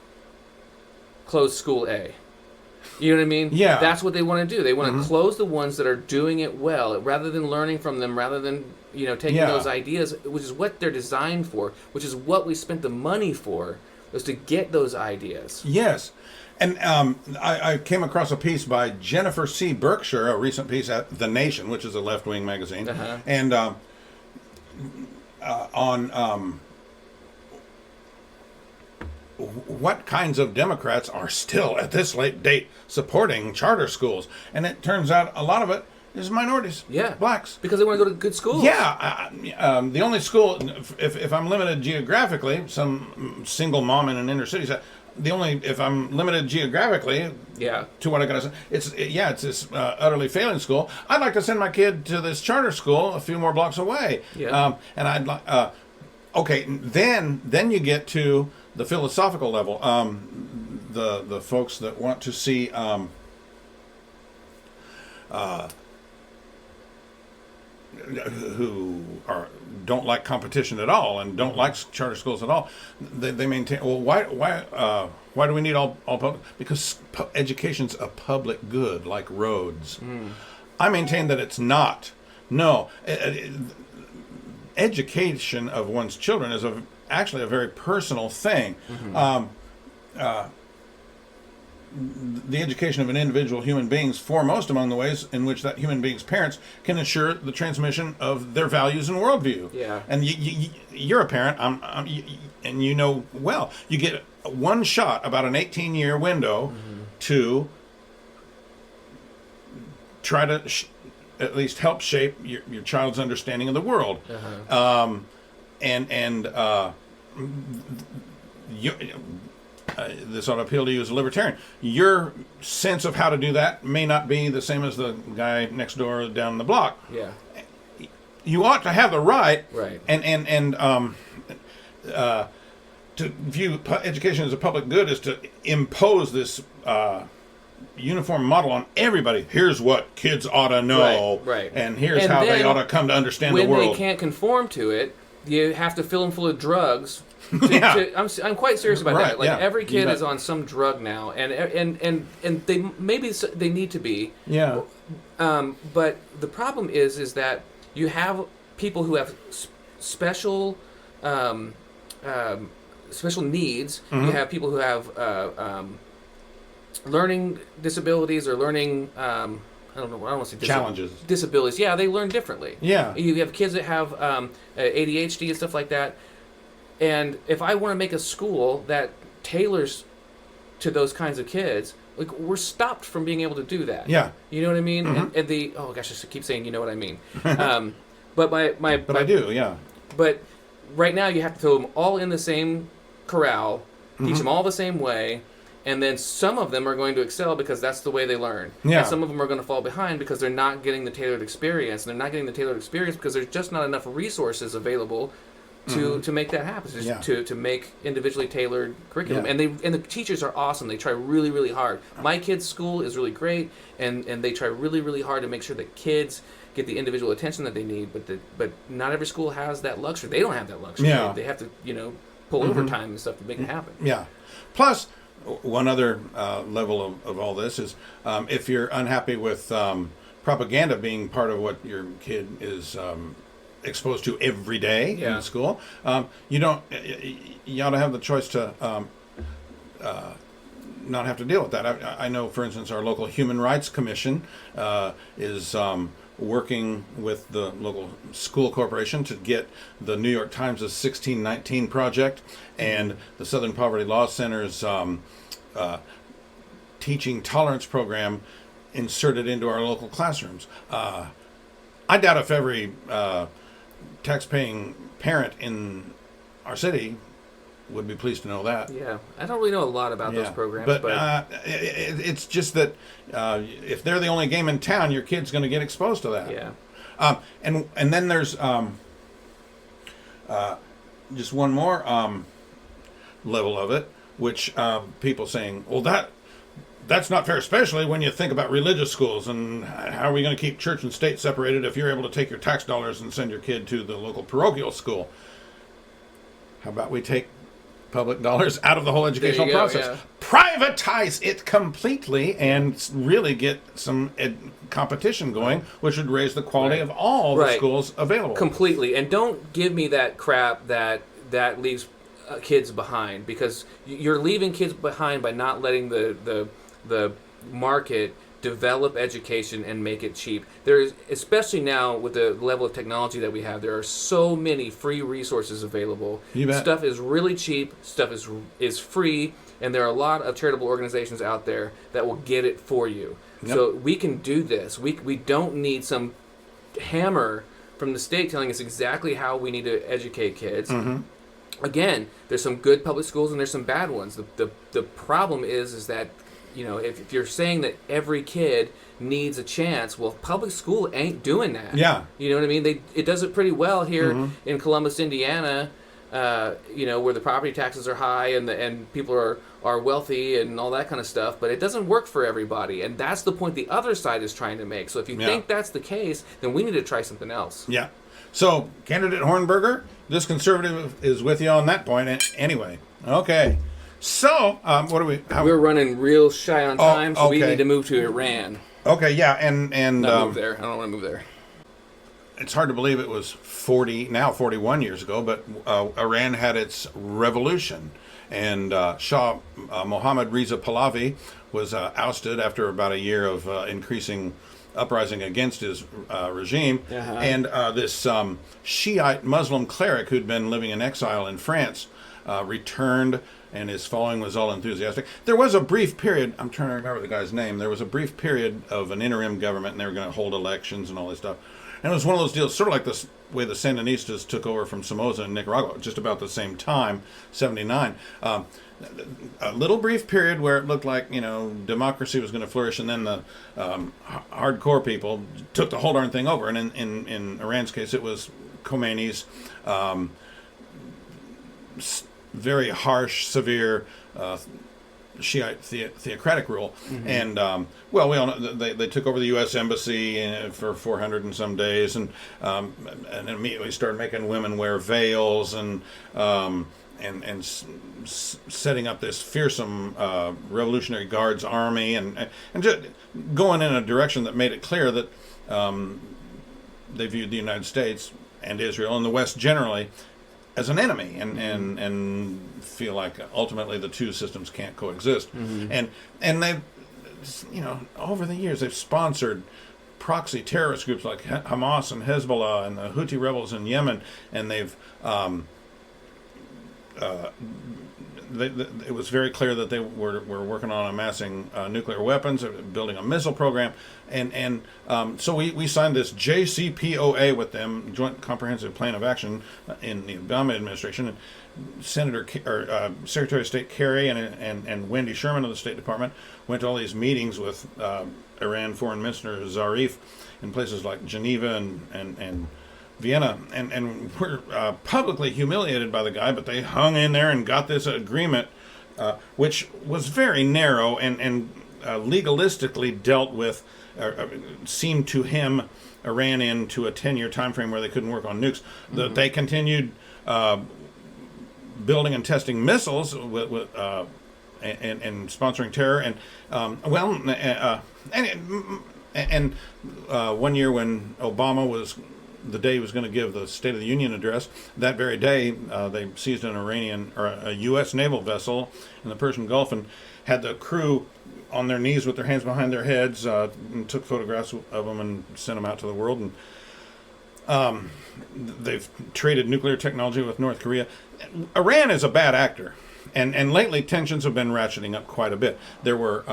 Close school A. You know what I mean? Yeah. That's what they want to do. They want to close the ones that are doing it well, rather than learning from them, rather than taking those ideas, which is what they're designed for, which is what we spent the money for, was to get those ideas. Yes. And I came across a piece by Jennifer C. Berkshire, a recent piece at The Nation, which is a left-wing magazine, and on what kinds of Democrats are still at this late date supporting charter schools? And it turns out a lot of it is minorities, blacks, because they want to go to good schools. The only school, if I'm limited geographically, some single mom in an inner city said, if I'm limited geographically, to what I gotta say, it's this utterly failing school. I'd like to send my kid to this charter school a few more blocks away. And I'd like, okay, then you get to the philosophical level. The folks that want to see who don't like competition at all and don't like charter schools at all, they maintain, well, why do we need all public? Because education's a public good, like roads. I maintain that it's not. No, education of one's children is actually a very personal thing. The education of an individual human being is foremost among the ways in which that human being's parents can ensure the transmission of their values and worldview. And you're a parent, and you know well. You get one shot about an 18-year window to try to at least help shape your child's understanding of the world. This ought to appeal to you as a libertarian. Your sense of how to do that may not be the same as the guy next door down the block. You ought to have the right. To view education as a public good is to impose this uniform model on everybody. Here's what kids ought to know, and here's how they ought to come to understand the world. When they can't conform to it, you have to fill them full of drugs. I'm quite serious about that. Like every kid is on some drug now, and they maybe they need to be. But the problem is that you have people who have special special needs. You have people who have learning disabilities or learning. I don't want to say challenges. Disabilities. Yeah, they learn differently. You have kids that have ADHD and stuff like that. And if I want to make a school that tailors to those kinds of kids, like we're stopped from being able to do that. You know what I mean? And the I keep saying you know what I mean. But I do. But right now you have to throw them all in the same corral, teach them all the same way. And then some of them are going to excel because that's the way they learn. And some of them are going to fall behind because they're not getting the tailored experience. And they're not getting the tailored experience because there's just not enough resources available to make that happen. To make individually tailored curriculum. And the teachers are awesome. They try really, really hard. My kids' school is really great, and they try really, really hard to make sure that kids get the individual attention that they need. But not every school has that luxury. They don't have that luxury. They have to pull overtime and stuff to make it happen. Plus, one other level of all this is if you're unhappy with propaganda being part of what your kid is exposed to every day in school, you ought to have the choice to not have to deal with that. I know, for instance, our local Human Rights Commission is working with the local school corporation to get the New York Times' 1619 project and the Southern Poverty Law Center's teaching tolerance program inserted into our local classrooms. I doubt if every tax-paying parent in our city would be pleased to know that. I don't really know a lot about those programs, but it's just that if they're the only game in town, your kid's going to get exposed to that. And then there's just one more level of it, which people saying, well, that's not fair, especially when you think about religious schools and how are we going to keep church and state separated if you're able to take your tax dollars and send your kid to the local parochial school. How about we take public dollars out of the whole educational process? Privatize it completely and really get some competition going, which would raise the quality of all the schools available. Completely. And don't give me that crap that leaves kids behind, because you're leaving kids behind by not letting the market develop education and make it cheap. There's, especially now with the level of technology that we have, there are so many free resources available. You bet. Stuff is really cheap, stuff is free, and there are a lot of charitable organizations out there that will get it for you. Yep. So we can do this. We don't need some hammer from the state telling us exactly how we need to educate kids. Again, there's some good public schools and there's some bad ones. The problem is that, you know, if you're saying that every kid needs a chance, well, public school ain't doing that. Yeah. You know what I mean? It does it pretty well here in Columbus, Indiana, you know, where the property taxes are high and people are wealthy and all that kind of stuff, but it doesn't work for everybody. And that's the point the other side is trying to make. So if you think that's the case, then we need to try something else. Yeah. So, candidate Hornberger, this conservative is with you on that point anyway. Okay. So, what do we... We're running real shy on time, so we okay. need to move to Iran. Okay, yeah, and Not move there. I don't want to move there. It's hard to believe it was 41 years ago, but Iran had its revolution. And Shah Mohammad Reza Pahlavi was ousted after about a year of increasing uprising against his regime. And this Shiite Muslim cleric who'd been living in exile in France returned, and his following was all enthusiastic. There was a brief period, I'm trying to remember the guy's name, there was a brief period of an interim government, and they were going to hold elections and all this stuff. And it was one of those deals, sort of like this way the Sandinistas took over from Somoza in Nicaragua, just about the same time, 79. A little brief period where it looked like, you know, democracy was going to flourish, and then the hardcore people took the whole darn thing over. And in Iran's case, it was Khomeini's very harsh, severe Shiite theocratic rule. And, well, we all know they took over the U.S. Embassy for 400 and some days, and immediately started making women wear veils and setting up this fearsome Revolutionary Guards army, and just going in a direction that made it clear that they viewed the United States and Israel and the West generally as an enemy, and feel like ultimately the two systems can't coexist. And they've, you know, over the years they've sponsored proxy terrorist groups like Hamas and Hezbollah and the Houthi rebels in Yemen, and they've it was very clear that they were working on amassing nuclear weapons, building a missile program, and so we signed this JCPOA with them, Joint Comprehensive Plan of Action, in the Obama administration. And Secretary of State Kerry and Wendy Sherman of the State Department went to all these meetings with Iran Foreign Minister Zarif in places like Geneva and Vienna, and were publicly humiliated by the guy, but they hung in there and got this agreement, which was very narrow and legalistically dealt with, seemed to hem Iran into a 10-year time frame where they couldn't work on nukes. They continued building and testing missiles with and sponsoring terror, and one year when Obama was, the day he was going to give the State of the Union address, that very day they seized an Iranian or a U.S. naval vessel in the Persian Gulf and had the crew on their knees with their hands behind their heads, and took photographs of them and sent them out to the world. And they've traded nuclear technology with North Korea. Iran is a bad actor, and lately tensions have been ratcheting up quite a bit. There were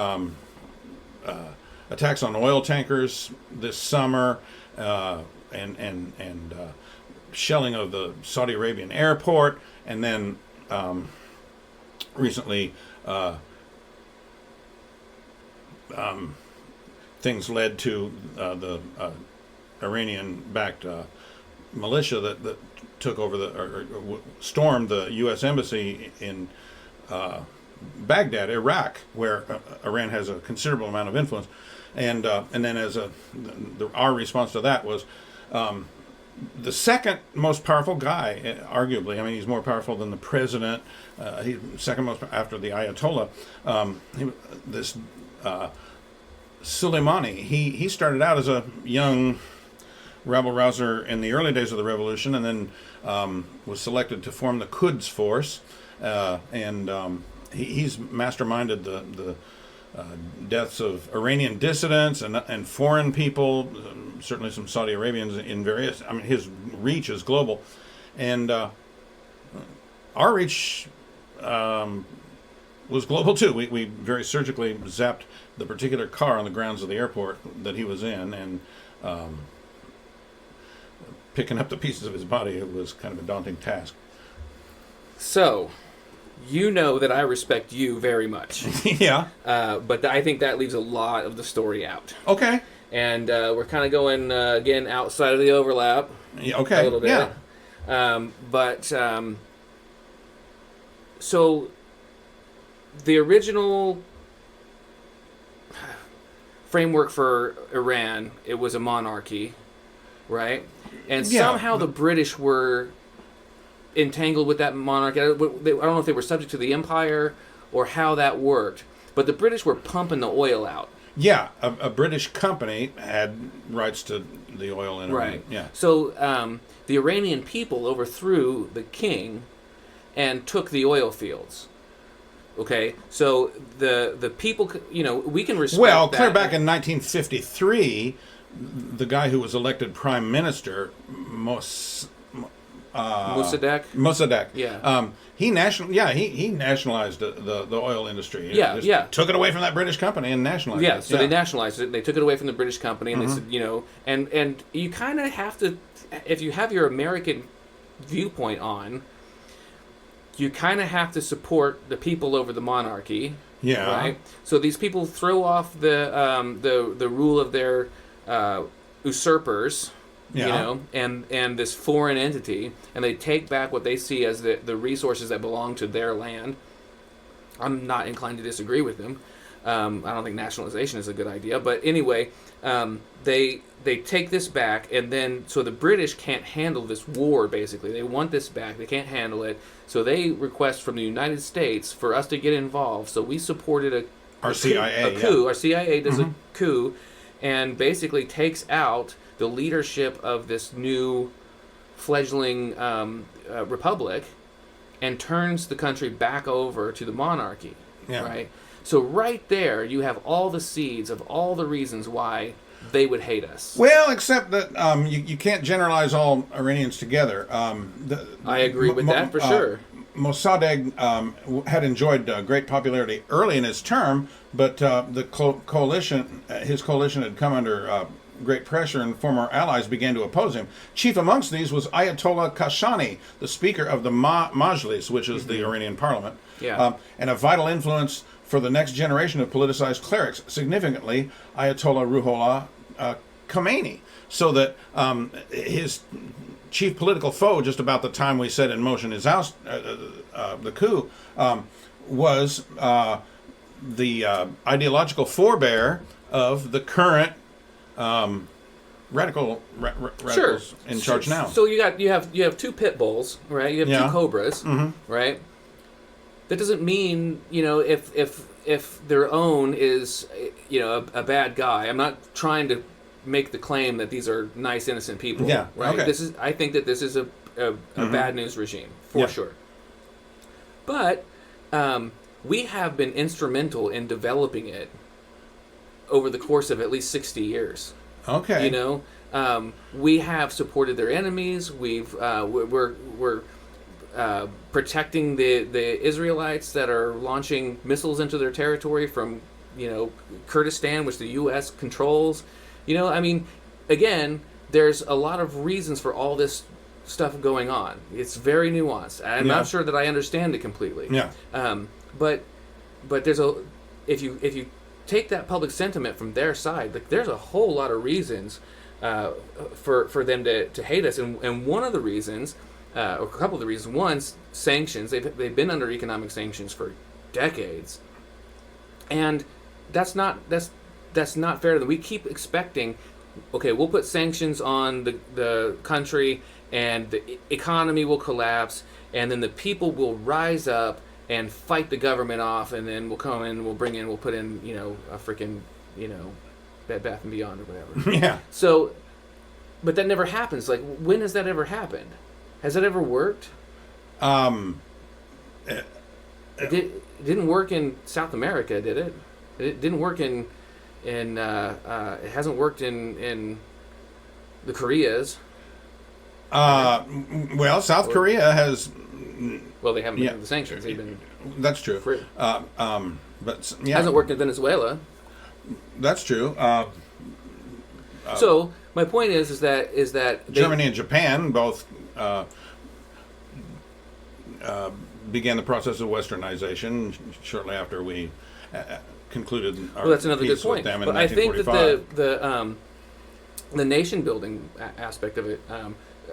attacks on oil tankers this summer, and shelling of the Saudi Arabian airport, and then recently things led to the Iranian-backed militia that took over or stormed the U.S. Embassy in Baghdad, Iraq, where Iran has a considerable amount of influence, and then our response to that was the second most powerful guy, arguably. I mean, he's more powerful than the president. He's second most after the Ayatollah. This Soleimani. He started out as a young rebel rouser in the early days of the revolution, and then was selected to form the Quds Force, and he's masterminded the deaths of Iranian dissidents and foreign people, certainly some Saudi Arabians in various. I mean, his reach is global, and our reach was global too. We very surgically zapped the particular car on the grounds of the airport that he was in, and picking up the pieces of his body, it was kind of a daunting task. So, you know that I respect you very much. Yeah. But I think that leaves a lot of the story out. Okay. And we're kind of going, again, outside of the overlap. Yeah, okay. A little bit. Yeah. So, the original framework for Iran, it was a monarchy, right? And somehow the British were entangled with that monarchy. I don't know if they were subject to the empire or how that worked, but the British were pumping the oil out. Yeah, a British company had rights to the oil in Iran. Right. Yeah. So the Iranian people overthrew the king and took the oil fields. Okay, so the people, we can respect. Well, that. clear back in 1953, the guy who was elected prime minister, Mossadegh. Yeah. He nationalized the oil industry. Yeah. Took it away from that British company and nationalized it. Yeah. So they nationalized it. They took it away from the British company, and they said, and you kind of have to, if you have your American viewpoint on, you kind of have to support the people over the monarchy. Yeah. Right. So these people throw off the rule of their usurpers. Yeah. And this foreign entity, and they take back what they see as the resources that belong to their land. I'm not inclined to disagree with them. I don't think nationalization is a good idea, but anyway, they take this back, and then so the British can't handle this war. Basically, they want this back. They can't handle it, so they request from the United States for us to get involved. So we supported our CIA coup. Our CIA does a coup, and basically takes out the leadership of this new fledgling republic, and turns the country back over to the monarchy. Yeah. Right. So right there, you have all the seeds of all the reasons why they would hate us. Well, except that you can't generalize all Iranians together. I agree with that for sure. Mossadegh had enjoyed great popularity early in his term, but the coalition, his coalition had come under great pressure, and former allies began to oppose him. Chief amongst these was Ayatollah Kashani, the speaker of the Majlis, which is the Iranian parliament, and a vital influence for the next generation of politicized clerics, significantly Ayatollah Ruhollah Khomeini. So that his chief political foe, just about the time we set in motion his the coup, was the ideological forebear of the current radicals in charge now. So you have two pit bulls, right? You have two cobras, right? That doesn't mean if their own is a bad guy. I'm not trying to make the claim that these are nice, innocent people. Yeah. Right. Okay. I think that this is a bad news regime for sure. But we have been instrumental in developing it over the course of at least 60 years. Okay. We have supported their enemies. We're protecting the Israelites that are launching missiles into their territory from Kurdistan, which the U.S. controls. Again, there's a lot of reasons for all this stuff going on. It's very nuanced. I'm not sure that I understand it completely. Yeah. But there's if you take that public sentiment from their side, there's a whole lot of reasons for them to hate us, and one of the reasons, or a couple of the reasons, one's sanctions. They've been under economic sanctions for decades, and that's not fair to them. We keep expecting, okay, we'll put sanctions on the country, and the economy will collapse, and then the people will rise up and fight the government off, and then we'll come in, we'll put in, a freaking, Bed Bath & Beyond or whatever. Yeah. So, but that never happens. Like, when has that ever happened? Has that ever worked? It didn't work in South America, did it? It didn't work it hasn't worked in the Koreas. Well, South Korea has. Well, they haven't been the sanctions. They've been. That's true. Free. But yeah, hasn't worked in Venezuela. That's true. So my point is that Germany and Japan both began the process of westernization shortly after we concluded our that's another peace good point. with them in But I think 1945. that the nation building aspect of it,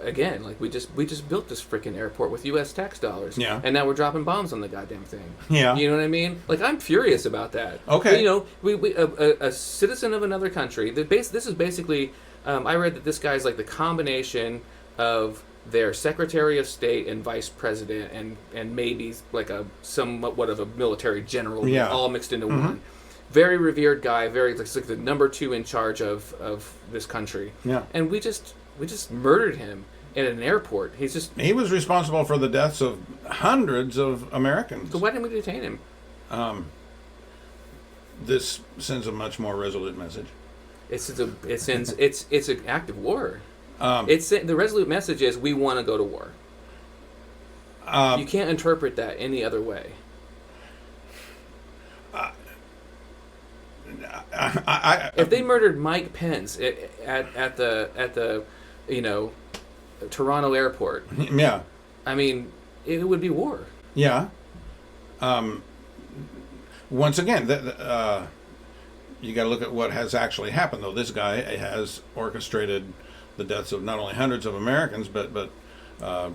again, like we just built this freaking airport with U.S. tax dollars, Yeah. and now we're dropping bombs on the goddamn thing. Yeah. You know what I mean? Like, I'm furious about that. Okay. But, we a citizen of another country. This is basically. I read that this guy's like the combination of their Secretary of State and Vice President, and maybe like somewhat of a military general, Yeah. all mixed into one. Very revered guy, like the number 2 in charge of this country. Yeah. And we just murdered him at an airport. He was responsible for the deaths of hundreds of Americans. So why didn't we detain him? This sends a much more resolute message. It's an act of war. The resolute message is we want to go to war. You can't interpret that any other way. If they murdered Mike Pence at the Toronto airport, Yeah. I mean, it would be war. Yeah. Once again, you got to look at what has actually happened, though. This guy has orchestrated the deaths of not only hundreds of Americans, but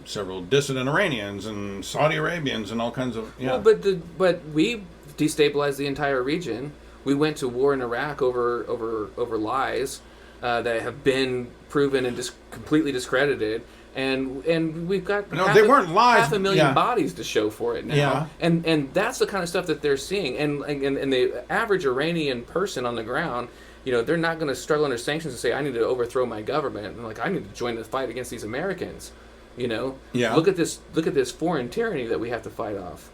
several dissident Iranians and Saudi Arabians and all kinds of. Yeah. Well, but we destabilized the entire region. We went to war in Iraq over lies that have been proven and completely discredited. And we've got they weren't lies. 500,000 bodies to show for it now. Yeah. And that's the kind of stuff that they're seeing. And the average Iranian person on the ground, they're not going to struggle under sanctions and say, I need to overthrow my government. And I need to join the fight against these Americans. Yeah. Look at this foreign tyranny that we have to fight off.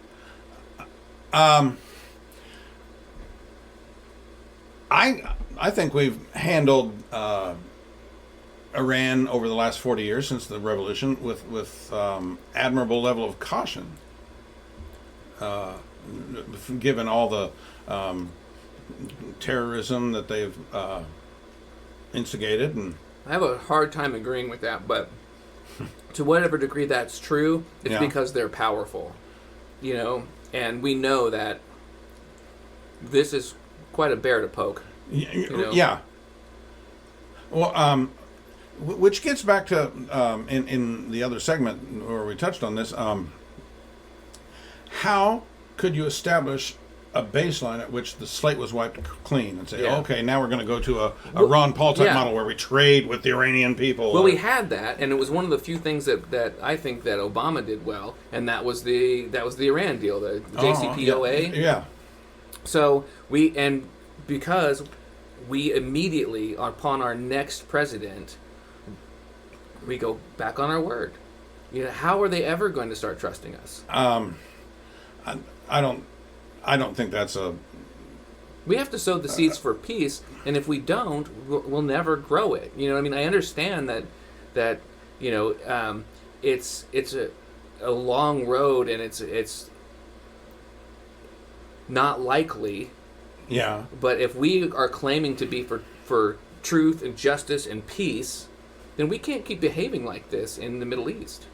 I think we've handled Iran over the last 40 years since the revolution with admirable level of caution, given all the terrorism that they've instigated. And I have a hard time agreeing with that, but to whatever degree that's true, it's because they're powerful, and we know that this is quite a bear to poke. Yeah. Well, which gets back to in the other segment where we touched on this. How could you establish a baseline at which the slate was wiped clean and say, okay, now we're going to go to a Ron Paul type model where we trade with the Iranian people? Well, we had that, and it was one of the few things that I think that Obama did well, and that was the Iran deal, the JCPOA. Yeah. So because we immediately, upon our next president, we go back on our word. How are they ever going to start trusting us? I don't think that's a. We have to sow the seeds for peace, and if we don't, we'll never grow it. I understand that it's a long road, and it's not likely. Yeah. But if we are claiming to be for truth and justice and peace, then we can't keep behaving like this in the Middle East.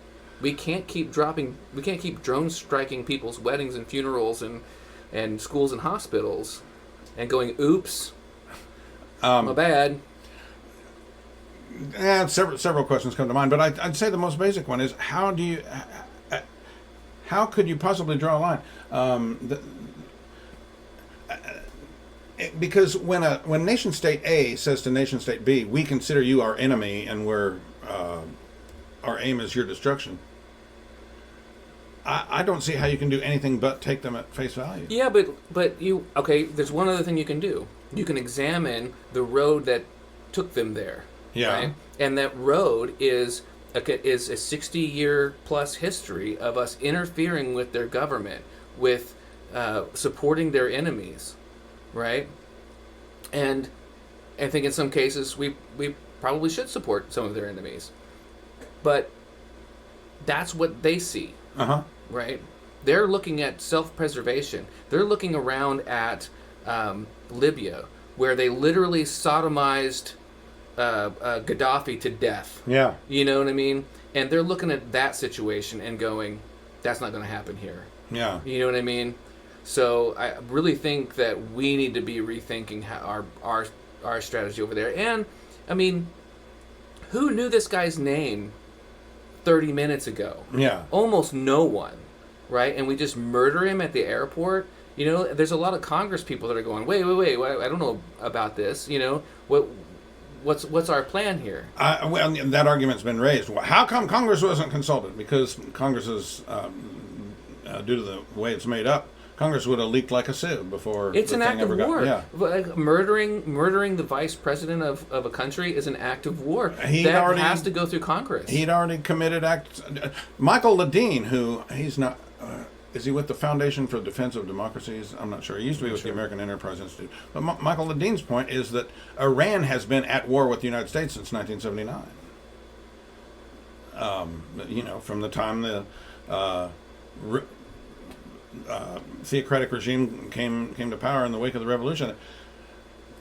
We can't keep drone striking people's weddings and funerals and schools and hospitals and going, oops, my bad. Yeah, several questions come to mind, but I'd say the most basic one is how could you possibly draw a line? Because when nation state A says to nation state B, we consider you our enemy and our aim is your destruction, I don't see how you can do anything but take them at face value. Yeah, but there's one other thing you can do. You can examine the road that took them there. Yeah. Right? And that road is a 60-year plus history of us interfering with their government, with supporting their enemies. right? And I think in some cases we probably should support some of their enemies. But that's what they see, right? They're looking at self-preservation. They're looking around at Libya, where they literally sodomized Gaddafi to death. Yeah. You know what I mean? And they're looking at that situation and going, that's not going to happen here. Yeah. You know what I mean? So I really think that we need to be rethinking how our strategy over there. And, I mean, who knew this guy's name 30 minutes ago? Yeah. Almost no one, right? And we just murder him at the airport. You know, there's a lot of Congress people that are going, wait, I don't know about this. You know, what's our plan here? Well, that argument's been raised. How come Congress wasn't consulted? Because Congress is, due to the way it's made up, Congress would have leaked like a sieve before it's the an thing act ever of got. war. Yeah. Like murdering the vice president of a country is an act of war. He that already has to go through Congress. He'd already committed acts. Michael Ledeen, who he's not. Is he with the Foundation for Defense of Democracies? I'm not sure. He used to be with the American Enterprise Institute. But Michael Ledeen's point is that Iran has been at war with the United States since 1979. You know, from the time the theocratic regime came to power in the wake of the revolution.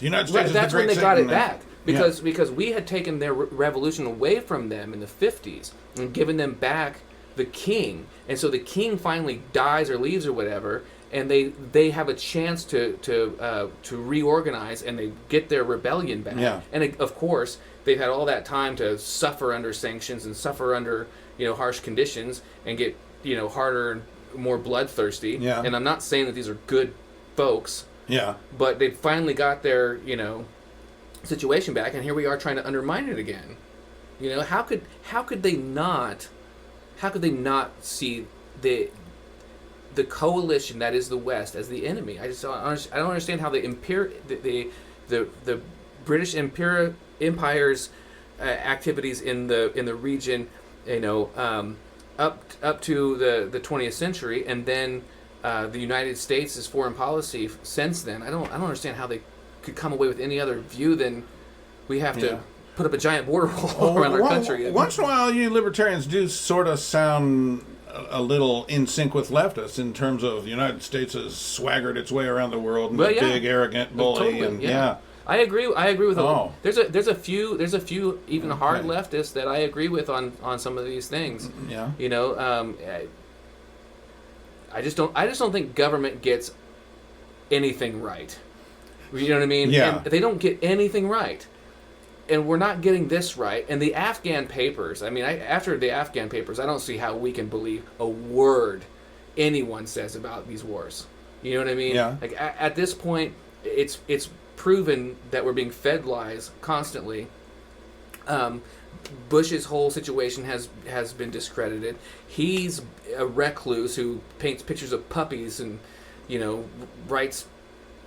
The United States is that's the great when they got Satan, it back. Because we had taken their revolution away from them in the 50s and given them back the king. And so the king finally dies or leaves or whatever, and they have a chance to reorganize, and they get their rebellion back. Yeah. And of course, they've had all that time to suffer under sanctions and suffer under, you know, harsh conditions and get, you know, harder and more bloodthirsty. Yeah. And I'm not saying that these are good folks. Yeah. But they finally got their, you know, situation back, and here we are trying to undermine it again. You know, how could they not see the coalition that is the West as the enemy? I don't understand how the British Empire's activities in the region, you know, up to the 20th century, and then the United States' foreign policy since then. I don't understand how they could come away with any other view than we have to put up a giant border wall around our country. Once in a while, you libertarians do sort of sound a little in sync with leftists in terms of the United States has swaggered its way around the world and a big arrogant bully. Totally, I agree with there's a few even hard leftists that I agree with on some of these things. Yeah. You know, I just don't think government gets anything right. You know what I mean? Yeah. And they don't get anything right. And we're not getting this right. And the Afghan papers, I mean, after the Afghan papers, I don't see how we can believe a word anyone says about these wars. You know what I mean? Yeah. Like at this point, it's proven that we're being fed lies constantly. Bush's whole situation has been discredited. He's a recluse who paints pictures of puppies and, you know, writes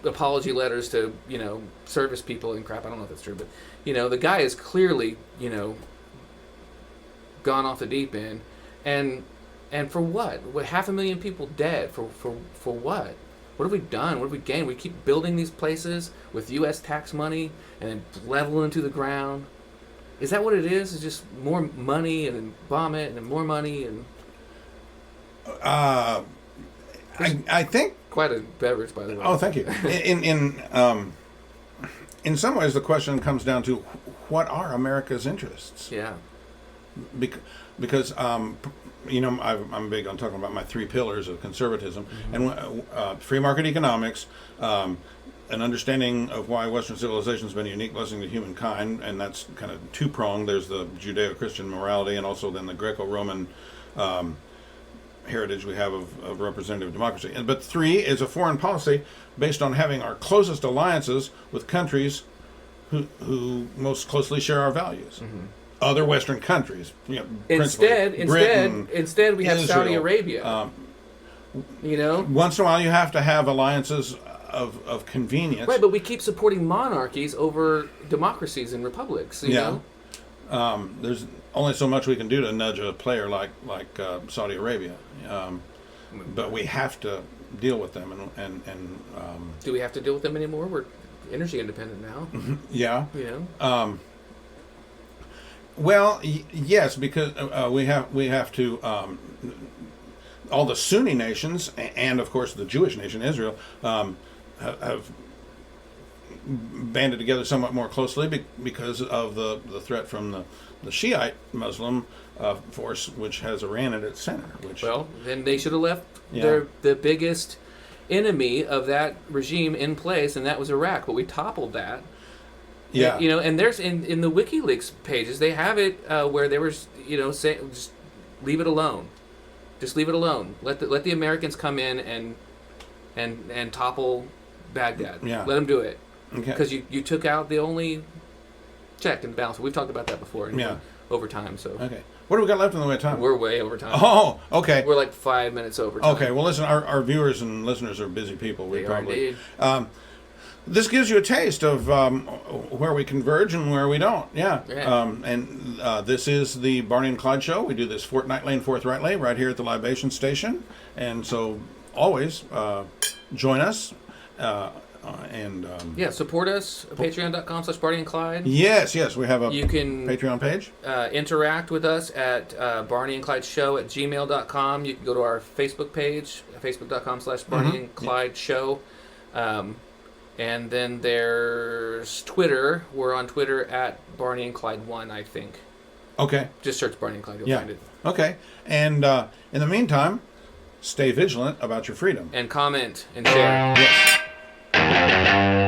apology letters to, you know, service people and crap. I don't know if that's true, but, you know, the guy is clearly, you know, gone off the deep end. And for what? 500,000 people dead. For what? What have we done? What have we gained? We keep building these places with U.S. tax money and then leveling to the ground. Is that what it is? It's just more money and then bomb it and then more money and... I think... Quite a beverage, by the way. Oh, thank you. In some ways, the question comes down to what are America's interests? Yeah. Because you know, I'm big on talking about my 3 pillars of conservatism, and free market economics, an understanding of why Western civilization has been a unique blessing to humankind, and that's kind of 2-pronged. There's the Judeo-Christian morality, and also then the Greco-Roman heritage we have of representative democracy. But 3 is a foreign policy based on having our closest alliances with countries who most closely share our values. Mm-hmm. Other Western countries. You know, instead, we have Israel, Saudi Arabia. You know, once in a while you have to have alliances of convenience. Right, but we keep supporting monarchies over democracies and republics. You know? There's only so much we can do to nudge a player like Saudi Arabia. But we have to deal with them, and do we have to deal with them anymore? We're energy independent now. yeah. You know. Well, yes, because we have to. All the Sunni nations, and of course the Jewish nation Israel, have banded together somewhat more closely because of the threat from the Shiite Muslim force, which has Iran at its center. Well, then they should have left the biggest enemy of that regime in place, and that was Iraq. But we toppled that. Yeah. You know, and there's in the WikiLeaks pages, they have it where they were, saying, just leave it alone. Just leave it alone. Let the Americans come in and topple Baghdad. Yeah. Let them do it. Okay. Because you took out the only check and balance. We've talked about that before. Over time. So. Okay. What do we got left in the way of time? We're way over time. Oh, okay. We're like 5 minutes over time. Okay. Well, listen, our viewers and listeners are busy people. They are indeed. This gives you a taste of where we converge and where we don't. Yeah. This is the Barney and Clyde Show. We do this fortnightly and forthrightly right here at the Libation Station. And so always join us. Support us. Patreon.com/BarneyandClyde. Yes. We have a you can Patreon page. Interact with us at barneyandclydeshow@gmail.com. You can go to our Facebook page, facebook.com/BarneyandClydeshow. And then there's Twitter. We're on Twitter at Barney and Clyde 1, I think. Okay. Just search Barney and Clyde. You'll find it. Okay. And in the meantime, stay vigilant about your freedom. And comment and share. Yes.